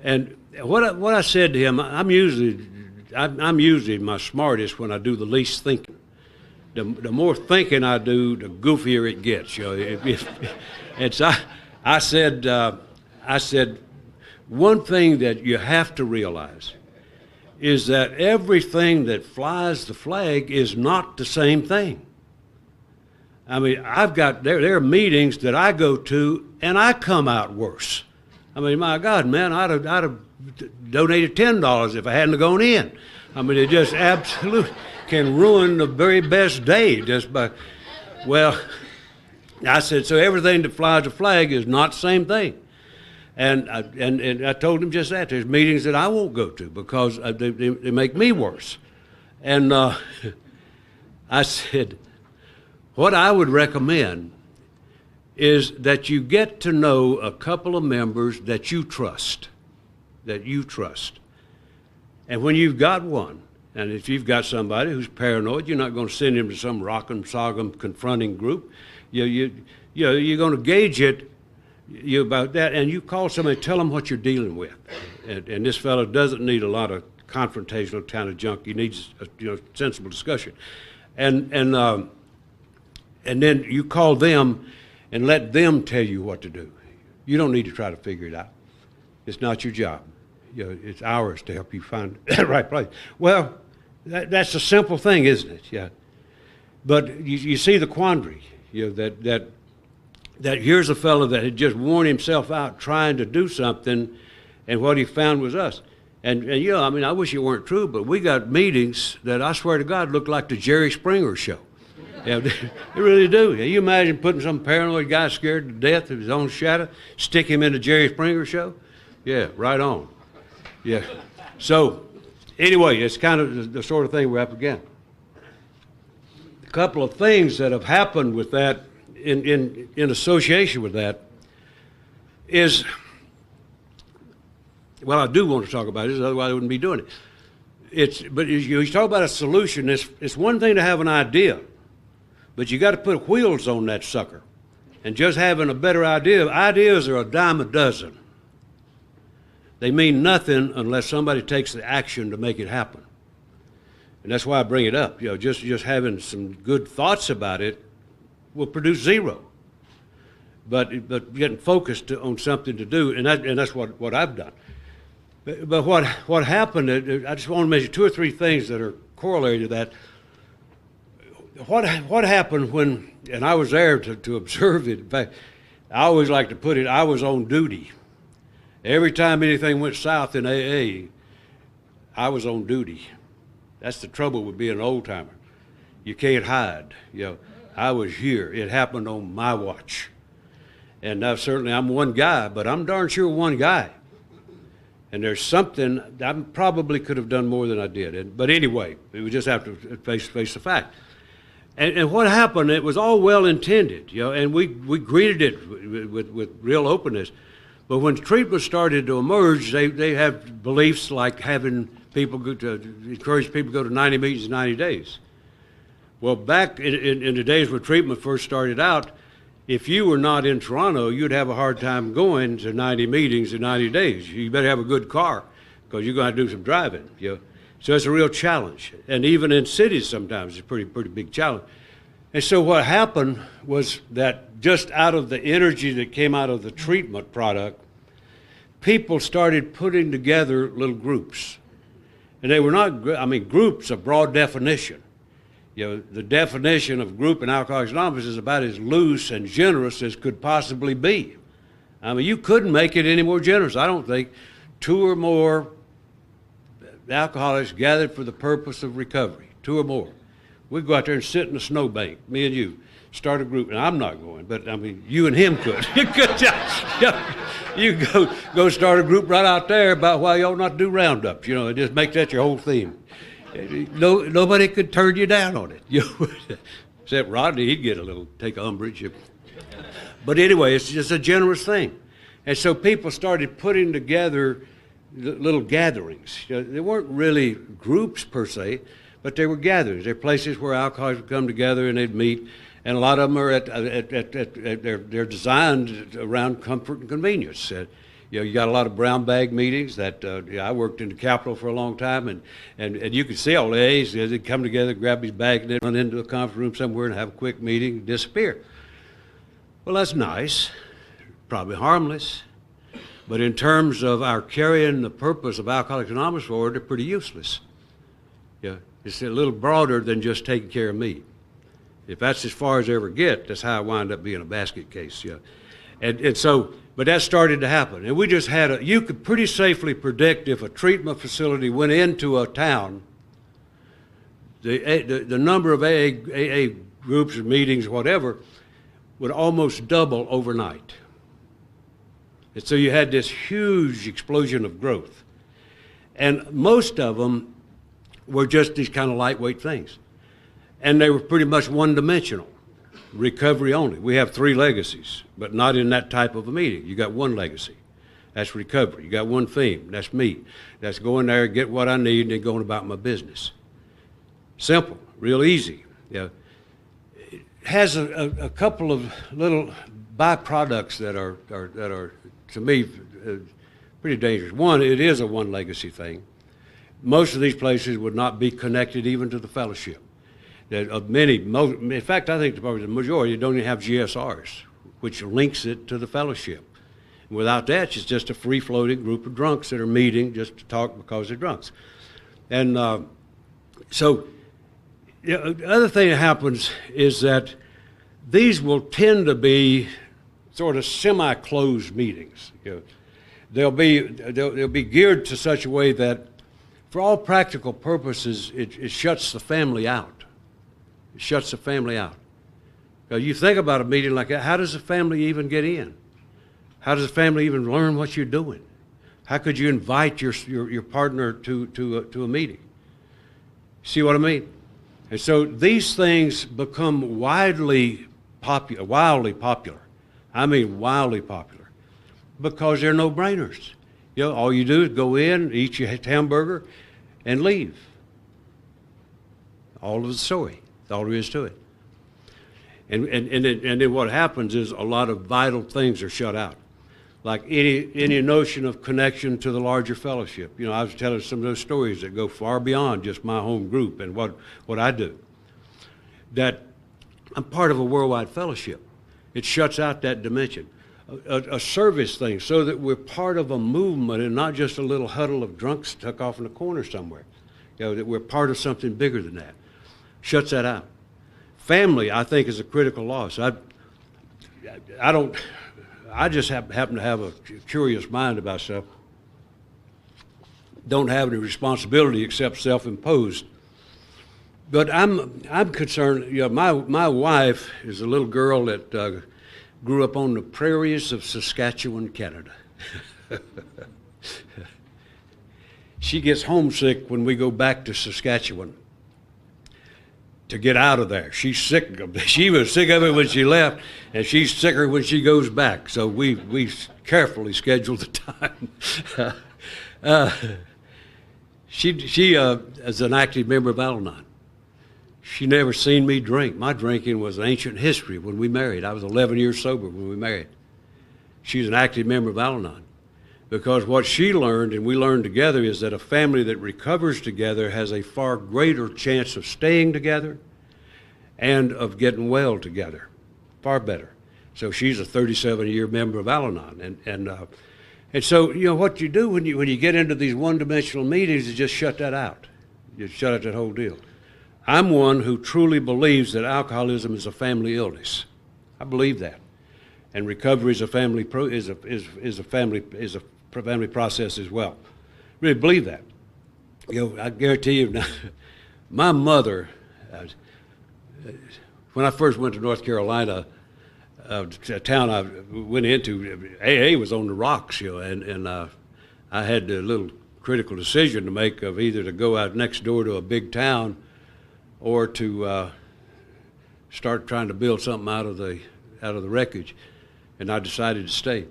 And what I said to him, I'm usually my smartest when I do the least thinking. the more thinking I do, the goofier it gets. You know, it's I said, one thing that you have to realize is that everything that flies the flag is not the same thing. I mean, there are meetings that I go to and I come out worse. I mean, my God, man, I'd have donated $10 if I hadn't gone in. I mean, it just absolutely can ruin the very best day just by, well, I said, so everything that flies the flag is not the same thing. And I told him just that. There's meetings that I won't go to because they make me worse. And I said, what I would recommend is that you get to know a couple of members that you trust. And when you've got one, and if you've got somebody who's paranoid, you're not going to send him to some rock'em sock'em confronting group. You're going to gauge it about that, and you call somebody, tell them what you're dealing with. And this fellow doesn't need a lot of confrontational kind of junk. He needs sensible discussion. And then you call them and let them tell you what to do. You don't need to try to figure it out. It's not your job. It's ours to help you find the right place. Well, that's a simple thing, isn't it? Yeah. But you see the quandary. That here's a fellow that had just worn himself out trying to do something, and what he found was us. And I mean, I wish it weren't true, but we got meetings that I swear to God look like the Jerry Springer show. Yeah, they really do. You imagine putting some paranoid guy scared to death of his own shadow, stick him in the Jerry Springer show? Yeah, right on. Yeah. So, anyway, it's kind of the sort of thing we're up against. A couple of things that have happened with that, in association with that, is, well, I do want to talk about this, otherwise I wouldn't be doing it. But you talk about a solution. It's one thing to have an idea, but you got to put wheels on that sucker. And just having a better idea, ideas are a dime a dozen. They mean nothing unless somebody takes the action to make it happen. And that's why I bring it up. Just having some good thoughts about it will produce zero. But getting focused on something to do, and that's what I've done. But what happened, I just want to mention two or three things that are corollary to that. What happened when, and I was there to observe it. In fact, I always like to put it, I was on duty. Every time anything went south in AA, I was on duty. That's the trouble with being an old-timer. You can't hide. I was here. It happened on my watch. And now certainly I'm one guy, but I'm darn sure one guy. And there's something, I probably could have done more than I did. But anyway, we just have to face the fact. And what happened, it was all well-intended, and we greeted it with real openness. But when treatment started to emerge, they have beliefs like having people encourage people to go to 90 meetings in 90 days. Well, back in the days when treatment first started out, if you were not in Toronto, you'd have a hard time going to 90 meetings in 90 days. You better have a good car because you're going to do some driving. So it's a real challenge. And even in cities sometimes it's a pretty big challenge. And so what happened was that just out of the energy that came out of the treatment product, people started putting together little groups. And they were not, groups of broad definition. The definition of group in Alcoholics Anonymous is about as loose and generous as could possibly be. You couldn't make it any more generous, I don't think. 2 or more alcoholics gathered for the purpose of recovery, 2 or more. We'd go out there and sit in a snowbank, me and you, start a group, and I'm not going, but you and him could. You could, you go start a group right out there about why you ought not do roundups, and just make that your whole theme. Nobody could turn you down on it. Except Rodney, he'd take umbrage. But anyway, it's just a generous thing. And so people started putting together little gatherings. They weren't really groups per se, but they were gatherings. They're places where alcoholics would come together and they'd meet. And a lot of them are they're designed around comfort and convenience. You got a lot of brown bag meetings that I worked in the Capitol for a long time, and you could see all the A's. They'd come together, grab his bag, and then run into a conference room somewhere and have a quick meeting and disappear. Well, that's nice, probably harmless, but in terms of our carrying the purpose of Alcoholics Anonymous forward, they're pretty useless. Yeah, it's a little broader than just taking care of me. If that's as far as I ever get, that's how I wind up being a basket case. Yeah, and so, but that started to happen, and we just had you could pretty safely predict if a treatment facility went into a town, the number of AA groups or meetings, whatever, would almost double overnight. And so you had this huge explosion of growth. And most of them were just these kind of lightweight things. And they were pretty much one-dimensional, recovery only. We have 3 legacies, but not in that type of a meeting. You got one legacy. That's recovery. You got one theme. That's me. That's going there, get what I need, and then going about my business. Simple, real easy. Yeah. It has a couple of little byproducts that are to me, pretty dangerous. One, it is a one legacy thing. Most of these places would not be connected even to the fellowship. In fact, I think probably the majority don't even have GSRs, which links it to the fellowship. And without that, it's just a free-floating group of drunks that are meeting just to talk because they're drunks. And so the other thing that happens is that these will tend to be sort of semi-closed meetings. They'll be geared to such a way that, for all practical purposes, it shuts the family out. It shuts the family out. Now, you think about a meeting like that, how does the family even get in? How does the family even learn what you're doing? How could you invite your partner to a meeting? See what I mean? And so these things become wildly popular. I mean wildly popular, because they're no-brainers. All you do is go in, eat your hamburger, and leave. All of the story. That's all there is to it. And then what happens is a lot of vital things are shut out, like any notion of connection to the larger fellowship. I was telling some of those stories that go far beyond just my home group and what I do. That I'm part of a worldwide fellowship. It shuts out that dimension. A service thing, so that we're part of a movement and not just a little huddle of drunks stuck off in a corner somewhere. That we're part of something bigger than that. Shuts that out. Family, I think, is a critical loss. I just happen to have a curious mind about stuff. Don't have any responsibility except self-imposed. But I'm concerned. My wife is a little girl that grew up on the prairies of Saskatchewan, Canada. She gets homesick when we go back to Saskatchewan to get out of there. She's sick of it. She was sick of it when she left, and she's sicker when she goes back. So we carefully schedule the time. She is an active member of Al-Anon. She never seen me drink. My drinking was ancient history when we married. I was 11 years sober when we married. She's an active member of Al-Anon. Because what she learned, and we learned together, is that a family that recovers together has a far greater chance of staying together and of getting well together. Far better. So she's a 37-year member of Al-Anon. And so, what you do when you get into these one-dimensional meetings is just shut that out. You shut out that whole deal. I'm one who truly believes that alcoholism is a family illness. I believe that, and recovery is a family family process as well. Really believe that. I guarantee you. My mother, when I first went to North Carolina, a town I went into, AA was on the rocks, and I had a little critical decision to make of either to go out next door to a big town or to start trying to build something out of the wreckage, and I decided to stay.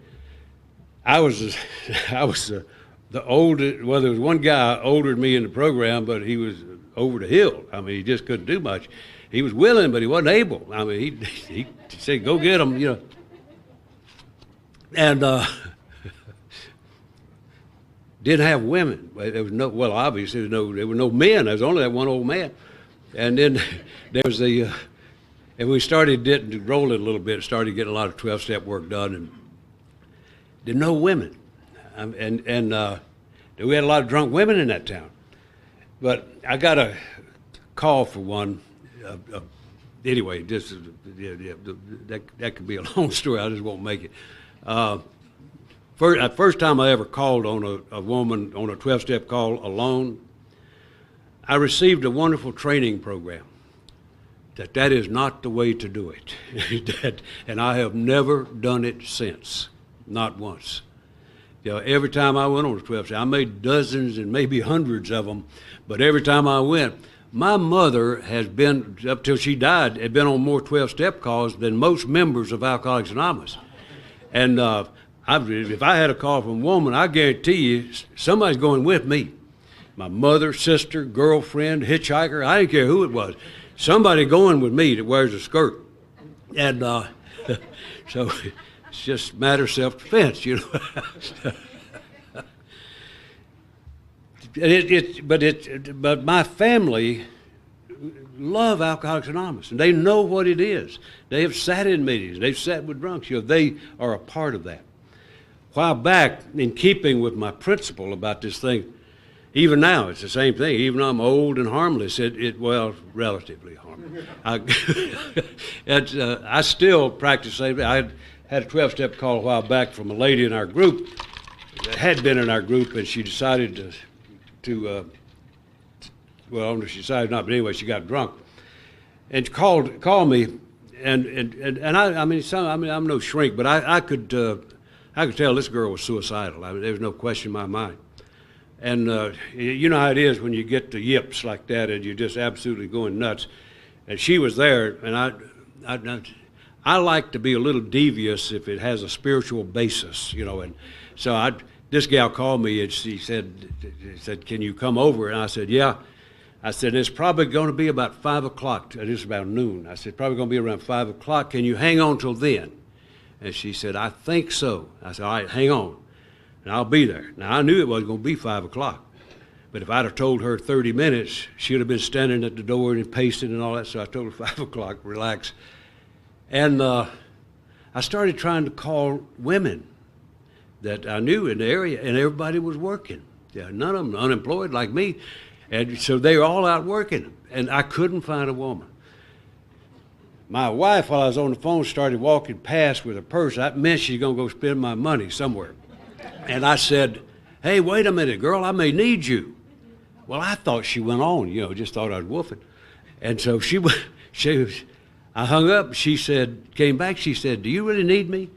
I was the oldest. Well, there was one guy older than me in the program, but he was over the hill. I mean, he just couldn't do much. He was willing, but he wasn't able. I mean, he said, "Go get him," And didn't have women. There was no, well, obviously there were no men. There was only that one old man. And then there was and we started rolling a little bit, started getting a lot of 12-step work done, and there were no women. And we had a lot of drunk women in that town. But I got a call for one. Anyway, that could be a long story. I just won't make it. First time I ever called on a woman on a 12-step call alone, I received a wonderful training program that is not the way to do it. And I have never done it since, not once. You know, every time I went on a 12-step, I made dozens and maybe hundreds of them, but every time I went, my mother has been, up till she died, had been on more 12-step calls than most members of Alcoholics Anonymous. And if I had a call from a woman, I guarantee you somebody's going with me. My mother, sister, girlfriend, hitchhiker, I didn't care who it was. Somebody going with me that wears a skirt. And so it's just a matter of self-defense, you know. But my family love Alcoholics Anonymous, and they know what it is. They have sat in meetings. They've sat with drunks. You know, they are a part of that. A while back, in keeping with my principle about this thing, even now it's the same thing. Even though I'm old and harmless, well, relatively harmless. I still practice same. I had a 12-step call a while back from a lady in our group that had been in our group, and she decided well, she decided not, but anyway, she got drunk, and called me, and I'm no shrink, but I could tell this girl was suicidal. I mean, there was no question in my mind. And you know how it is when you get the yips like that, and you're just absolutely going nuts. And she was there, and I like to be a little devious if it has a spiritual basis, you know. And so this gal called me, and she said, "Can you come over?" And I said, "Yeah." I said, "It's probably going to be about 5 o'clock. It is about noon." I said, "Probably going to be around 5 o'clock. Can you hang on till then?" And she said, "I think so." I said, "All right, hang on, and I'll be there." Now, I knew it wasn't going to be 5 o'clock. But if I'd have told her 30 minutes, she'd have been standing at the door and pacing and all that. So I told her 5 o'clock, relax. And I started trying to call women that I knew in the area, and everybody was working. Yeah, none of them unemployed like me. And so they were all out working, and I couldn't find a woman. My wife, while I was on the phone, started walking past with a purse. That meant she's going to go spend my money somewhere. And I said, "Hey, wait a minute, girl, I may need you." Well, I thought she went on, you know, just thought I was woofing. And so I hung up. She came back, she said, "Do you really need me?"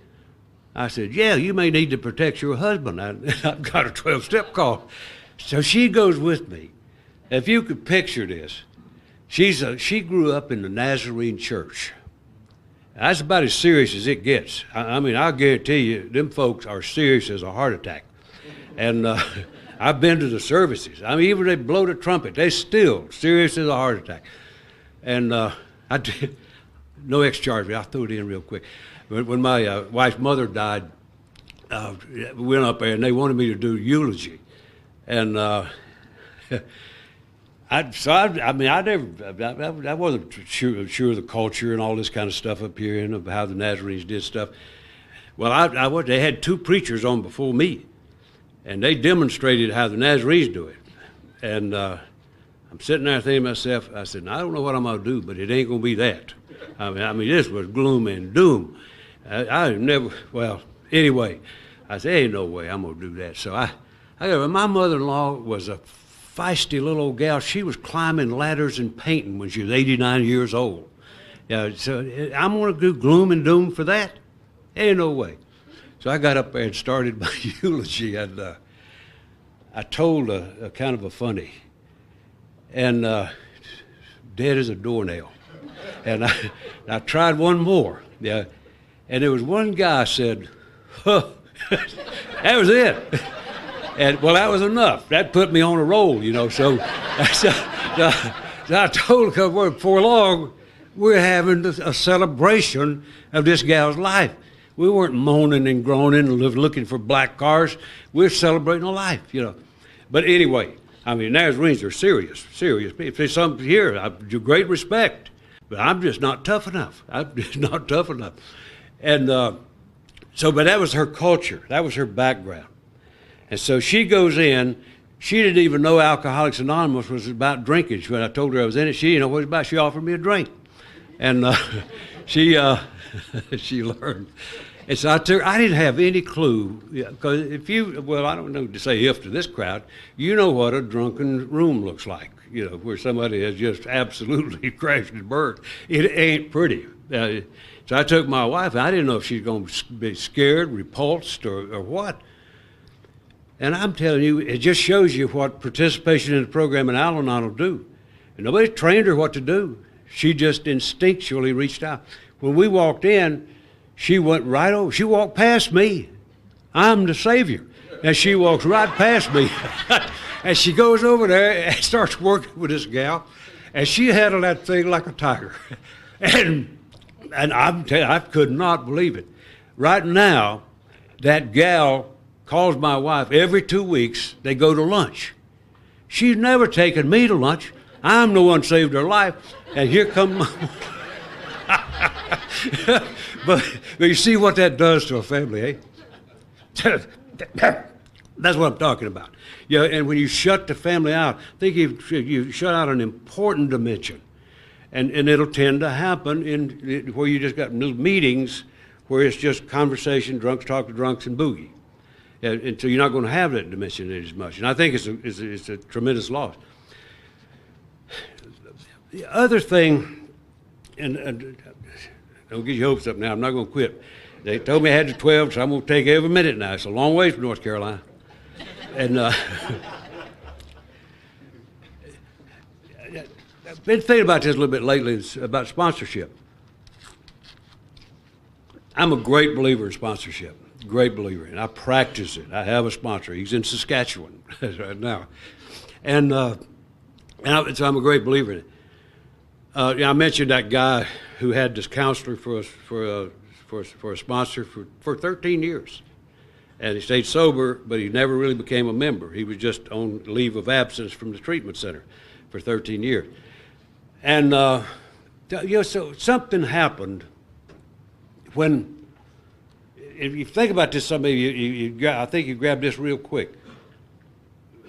I said, "Yeah, you may need to protect your husband. I've got a 12-step call." So she goes with me. If you could picture this, she grew up in the Nazarene church. That's about as serious as it gets. I mean, I'll guarantee you, them folks are serious as a heart attack. And I've been to the services. I mean, even they blow the trumpet, they still serious as a heart attack. And no charge me. I'll throw it in real quick. When my wife's mother died, we went up there and they wanted me to do eulogy. And I wasn't sure of the culture and all this kind of stuff up here and of how the Nazarenes did stuff. Well, they had 2 preachers on before me, and they demonstrated how the Nazarenes do it. And I'm sitting there thinking to myself, I said, "I don't know what I'm going to do, but it ain't going to be that." I mean, this was gloom and doom. Anyway, I said, "Ain't no way I'm going to do that." So my mother-in-law was a feisty little old gal. She was climbing ladders and painting when she was 89 years old. So I'm going to do gloom and doom for that? Ain't no way. So I got up there and started my eulogy, and I told a kind of a funny, and dead as a doornail. And I tried one more, yeah, and there was one guy said, "Huh." That was it. And, well, that was enough. That put me on a roll, you know. So I told her, before long, we're having a celebration of this gal's life. We weren't moaning and groaning and looking for black cars. We're celebrating a life, you know. But anyway, I mean, Nazarenes are serious people. If there's some here, I do great respect, but I'm just not tough enough. I'm just not tough enough. And but that was her culture. That was her background. And so she goes in. She didn't even know Alcoholics Anonymous was about drinking. When I told her I was in it, she didn't know what it was about. She offered me a drink. And she learned. And so I didn't have any clue, because I don't know to say if to this crowd, you know what a drunken room looks like, you know, where somebody has just absolutely crashed and burned. It ain't pretty. So I took my wife, and I didn't know if she was going to be scared, repulsed, or what. And I'm telling you, it just shows you what participation in the program in Al-Anon will do. And nobody trained her what to do. She just instinctually reached out. When we walked in, she went right over. She walked past me. I'm the Savior. And she walks right past me. And she goes over there and starts working with this gal. And she handled that thing like a tiger. And I'm telling you, I could not believe it. Right now, that gal calls my wife every 2 weeks. They go to lunch. She's never taken me to lunch. I'm the one saved her life. And here come my... but you see what that does to a family, eh? That's what I'm talking about. Yeah, and when you shut the family out, I think you shut out an important dimension. And it'll tend to happen in where you just got little meetings where it's just conversation, drunks talk to drunks, and boogie. And so you're not going to have that dimension as much. And I think it's a tremendous loss. The other thing, and don't get your hopes up now, I'm not going to quit. They told me I had to 12, so I'm going to take every minute now. It's a long way from North Carolina. And I've been thinking about this a little bit lately. It's about sponsorship. I'm a great believer in sponsorship, great believer, and I practice it. I have a sponsor. He's in Saskatchewan right now. So I'm a great believer in it. I mentioned that guy who had this counselor for a sponsor for 13 years. And he stayed sober, but he never really became a member. He was just on leave of absence from the treatment center for 13 years. And, so something happened when, if you think about this, some of you, I think you grabbed this real quick.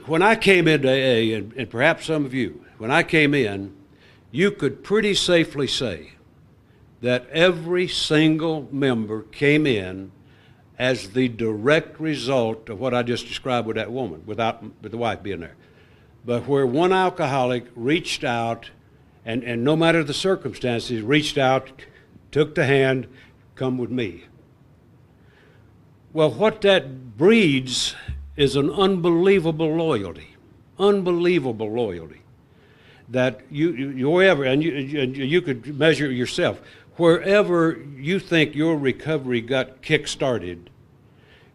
When I came into AA, and perhaps some of you, when I came in, you could pretty safely say that every single member came in as the direct result of what I just described with that woman, with the wife being there. But where one alcoholic reached out, and no matter the circumstances, reached out, took the hand, come with me. Well, what that breeds is an unbelievable loyalty, that you could measure yourself. Wherever you think your recovery got kick-started,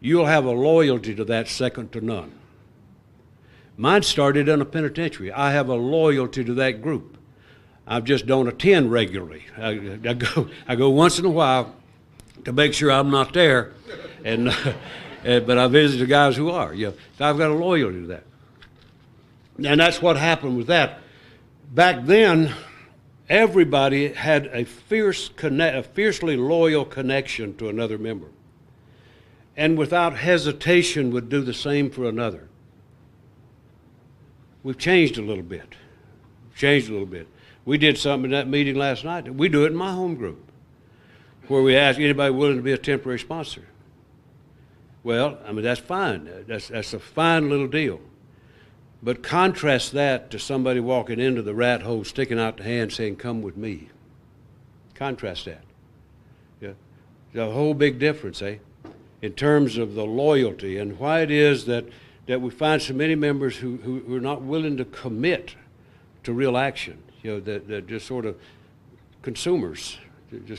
you'll have a loyalty to that second to none. Mine started in a penitentiary. I have a loyalty to that group. I just don't attend regularly. I go once in a while to make sure I'm not there, but I visit the guys who are. So I've got a loyalty to that. And that's what happened with that. Back then, everybody had a fiercely loyal connection to another member, and without hesitation would do the same for another. We've changed a little bit. We did something in that meeting last night. We do it in my home group, where we ask anybody willing to be a temporary sponsor. Well, I mean, that's fine. That's a fine little deal. But contrast that to somebody walking into the rat hole, sticking out the hand, saying, "Come with me." Contrast that. Yeah, there's a whole big difference, in terms of the loyalty and why it is that we find so many members who are not willing to commit to real action. They're just sort of consumers, and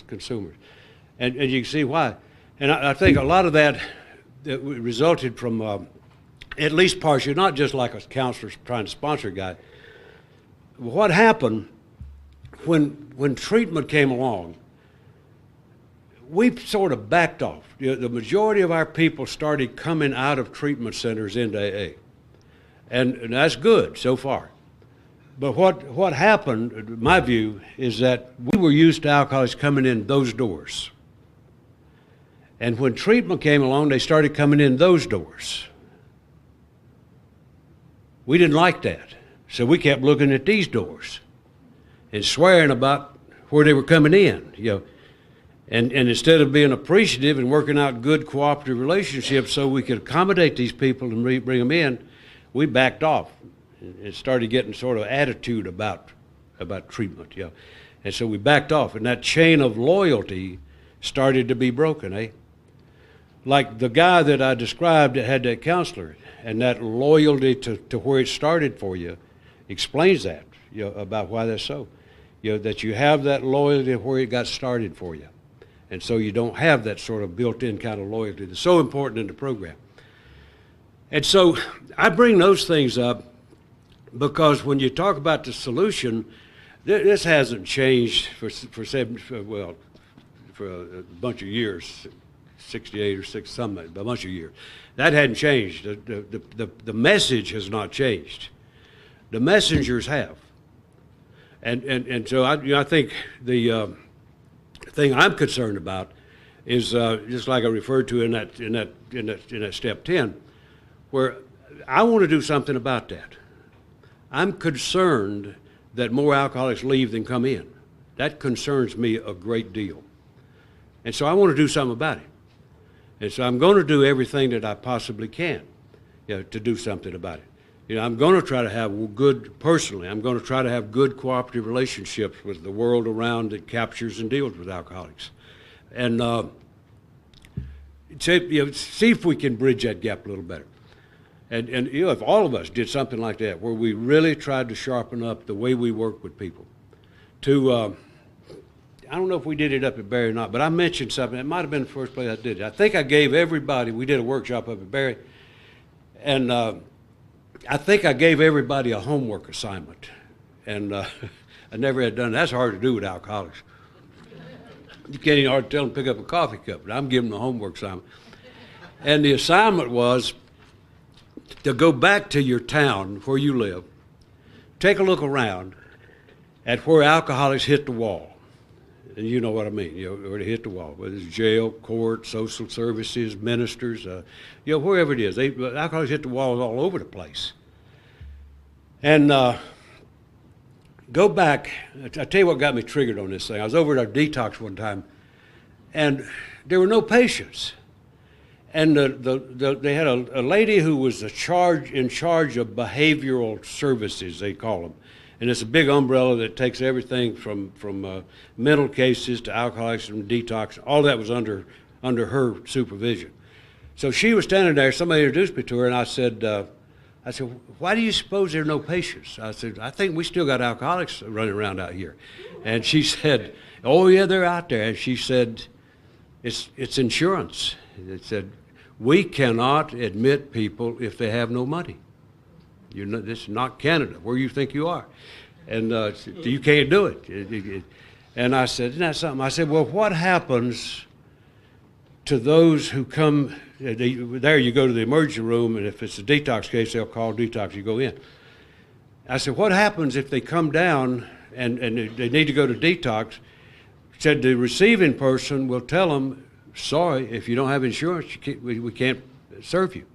you can see why. And I think a lot of that resulted from. At least partially, not just like a counselor trying to sponsor a guy. What happened when treatment came along, we sort of backed off. The majority of our people started coming out of treatment centers into AA. And that's good so far. But what happened, in my view, is that we were used to alcoholics coming in those doors. And when treatment came along, they started coming in those doors. We didn't like that. So we kept looking at these doors and swearing about where they were coming in, And instead of being appreciative and working out good cooperative relationships so we could accommodate these people and bring them in, we backed off and started getting sort of attitude about treatment, And so we backed off, and that chain of loyalty started to be broken, Like the guy that I described that had that counselor, and that loyalty to where it started for you explains that, about why that's so. That you have that loyalty where it got started for you. And so you don't have that sort of built-in kind of loyalty that's so important in the program. And so I bring those things up because when you talk about the solution, this hasn't changed for a bunch of years, 68 or 6, a bunch of years. That hadn't changed. The message has not changed. The messengers have. And so I think the thing I'm concerned about is just like I referred to in that step 10, where I want to do something about that. I'm concerned that more alcoholics leave than come in. That concerns me a great deal. And so I want to do something about it. And so I'm going to do everything that I possibly can, to do something about it. I'm going to try to have I'm going to try to have good cooperative relationships with the world around that captures and deals with alcoholics. And see if we can bridge that gap a little better. And if all of us did something like that, where we really tried to sharpen up the way we work with people, I don't know if we did it up at Berry or not, but I mentioned something. It might have been the first place I did it. I think I gave everybody, we did a workshop up at Berry, and I think I gave everybody a homework assignment. And I never had done that. That's hard to do with alcoholics. You can't even hardly tell them to pick up a coffee cup, but I'm giving them a homework assignment. And the assignment was to go back to your town where you live, take a look around at where alcoholics hit the wall. And you know what I mean, where they hit the wall, whether it's jail, court, social services, ministers, wherever it is. Alcoholics hit the walls all over the place. And go back, I'll tell you what got me triggered on this thing. I was over at our detox one time, and there were no patients. And they had a lady who was in charge of behavioral services, they call them. And it's a big umbrella that takes everything from mental cases to alcoholics and detox. All that was under her supervision. So she was standing there. Somebody introduced me to her, and I said, why do you suppose there are no patients? I said, I think we still got alcoholics running around out here. And she said, oh, yeah, they're out there. And she said, it's insurance. It said, we cannot admit people if they have no money. This is not Canada, where you think you are. And you can't do it. And I said, isn't that something? I said, well, what happens to those who come, there you go to the emergency room, and if it's a detox case, they'll call detox, you go in. I said, what happens if they come down and they need to go to detox? Said the receiving person will tell them, sorry, if you don't have insurance, we can't serve you.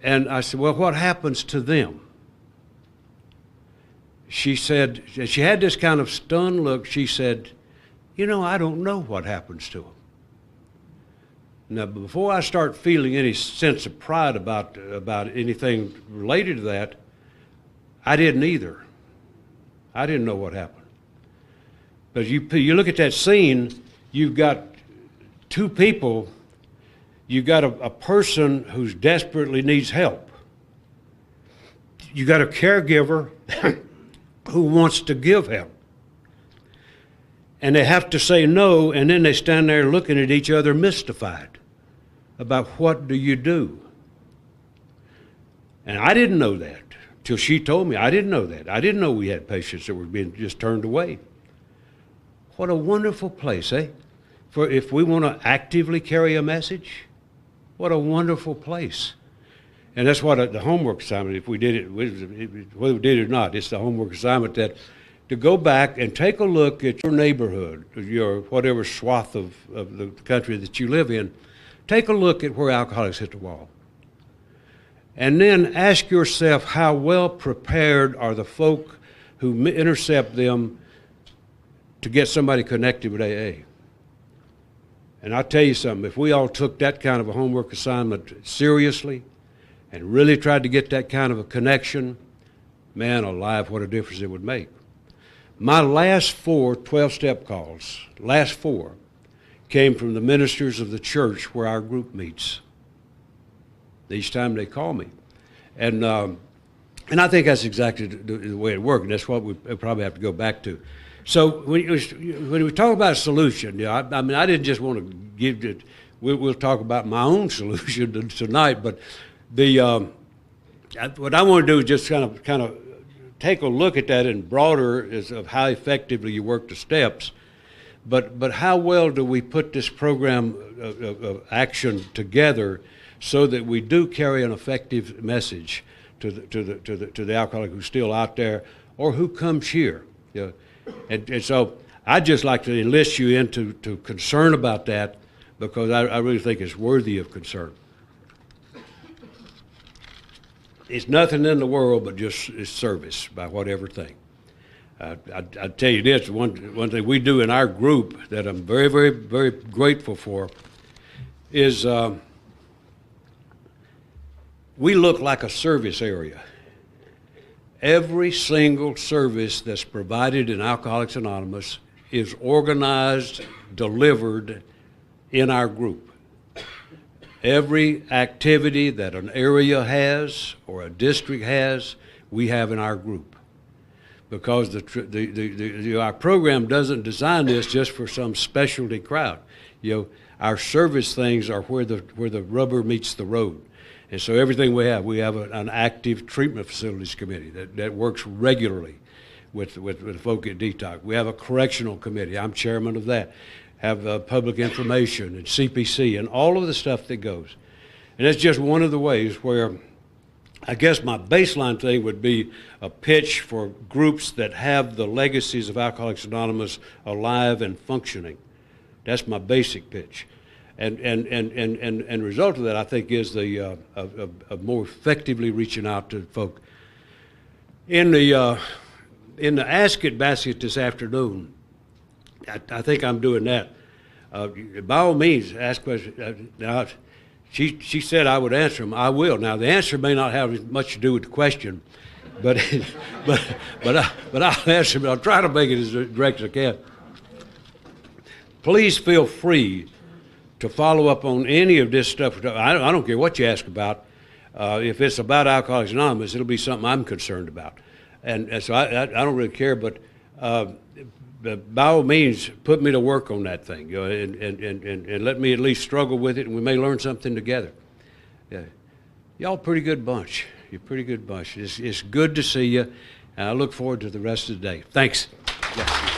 And I said, well, what happens to them? She said, she had this kind of stunned look. She said, I don't know what happens to them. Now, before I start feeling any sense of pride about anything related to that, I didn't either. I didn't know what happened. But you look at that scene, you've got two people. You got a person who desperately needs help. You got a caregiver who wants to give help. And they have to say no, and then they stand there looking at each other mystified about what do you do. And I didn't know that till she told me. I didn't know that. I didn't know we had patients that were being just turned away. What a wonderful place, eh? for if we want to actively carry a message, what a wonderful place. And that's what the homework assignment, if we did it, whether we did it or not, it's the homework assignment that to go back and take a look at your neighborhood, your whatever swath of the country that you live in, take a look at where alcoholics hit the wall. And then ask yourself, how well prepared are the folk who intercept them to get somebody connected with AA? And I'll tell you something, if we all took that kind of a homework assignment seriously and really tried to get that kind of a connection, man alive, what a difference it would make. My last 4 12-step calls, last 4, came from the ministers of the church where our group meets. Each time they call me. And I think that's exactly the way it worked, and that's what we probably have to go back to. So when we talk about a solution, I mean, I didn't just want to give it, we'll talk about my own solution tonight, but what I want to do is just kind of take a look at that in broader is of how effectively you work the steps, but how well do we put this program of action together so that we do carry an effective message to the alcoholic who's still out there or who comes here. And so I'd just like to enlist you into concern about that, because I really think it's worthy of concern. It's nothing in the world but just service by whatever thing. I'll tell you this, one thing we do in our group that I'm very, very, very grateful for is we look like a service area. Every single service that's provided in Alcoholics Anonymous is organized, delivered in our group. Every activity that an area has or a district has, we have in our group. Because our program doesn't design this just for some specialty crowd. Our service things are where the rubber meets the road. And so everything we have an active treatment facilities committee that works regularly with folk at Detox. We have a correctional committee. I'm chairman of that. Have public information and CPC and all of the stuff that goes. And that's just one of the ways where I guess my baseline thing would be a pitch for groups that have the legacies of Alcoholics Anonymous alive and functioning. That's my basic pitch. And result of that, I think, is the of more effectively reaching out to folk. In the Ask It basket this afternoon, I think I'm doing that. By all means, ask questions. Now, she said I would answer them. I will. Now, the answer may not have much to do with the question, but I'll answer them. I'll try to make it as direct as I can. Please feel free to follow up on any of this stuff. I don't care what you ask about. If it's about Alcoholics Anonymous, it'll be something I'm concerned about. And so I don't really care, but by all means, put me to work on that thing, and let me at least struggle with it, and we may learn something together. Yeah. Y'all a pretty good bunch. You're a pretty good bunch. It's good to see you, and I look forward to the rest of the day. Thanks. Yeah.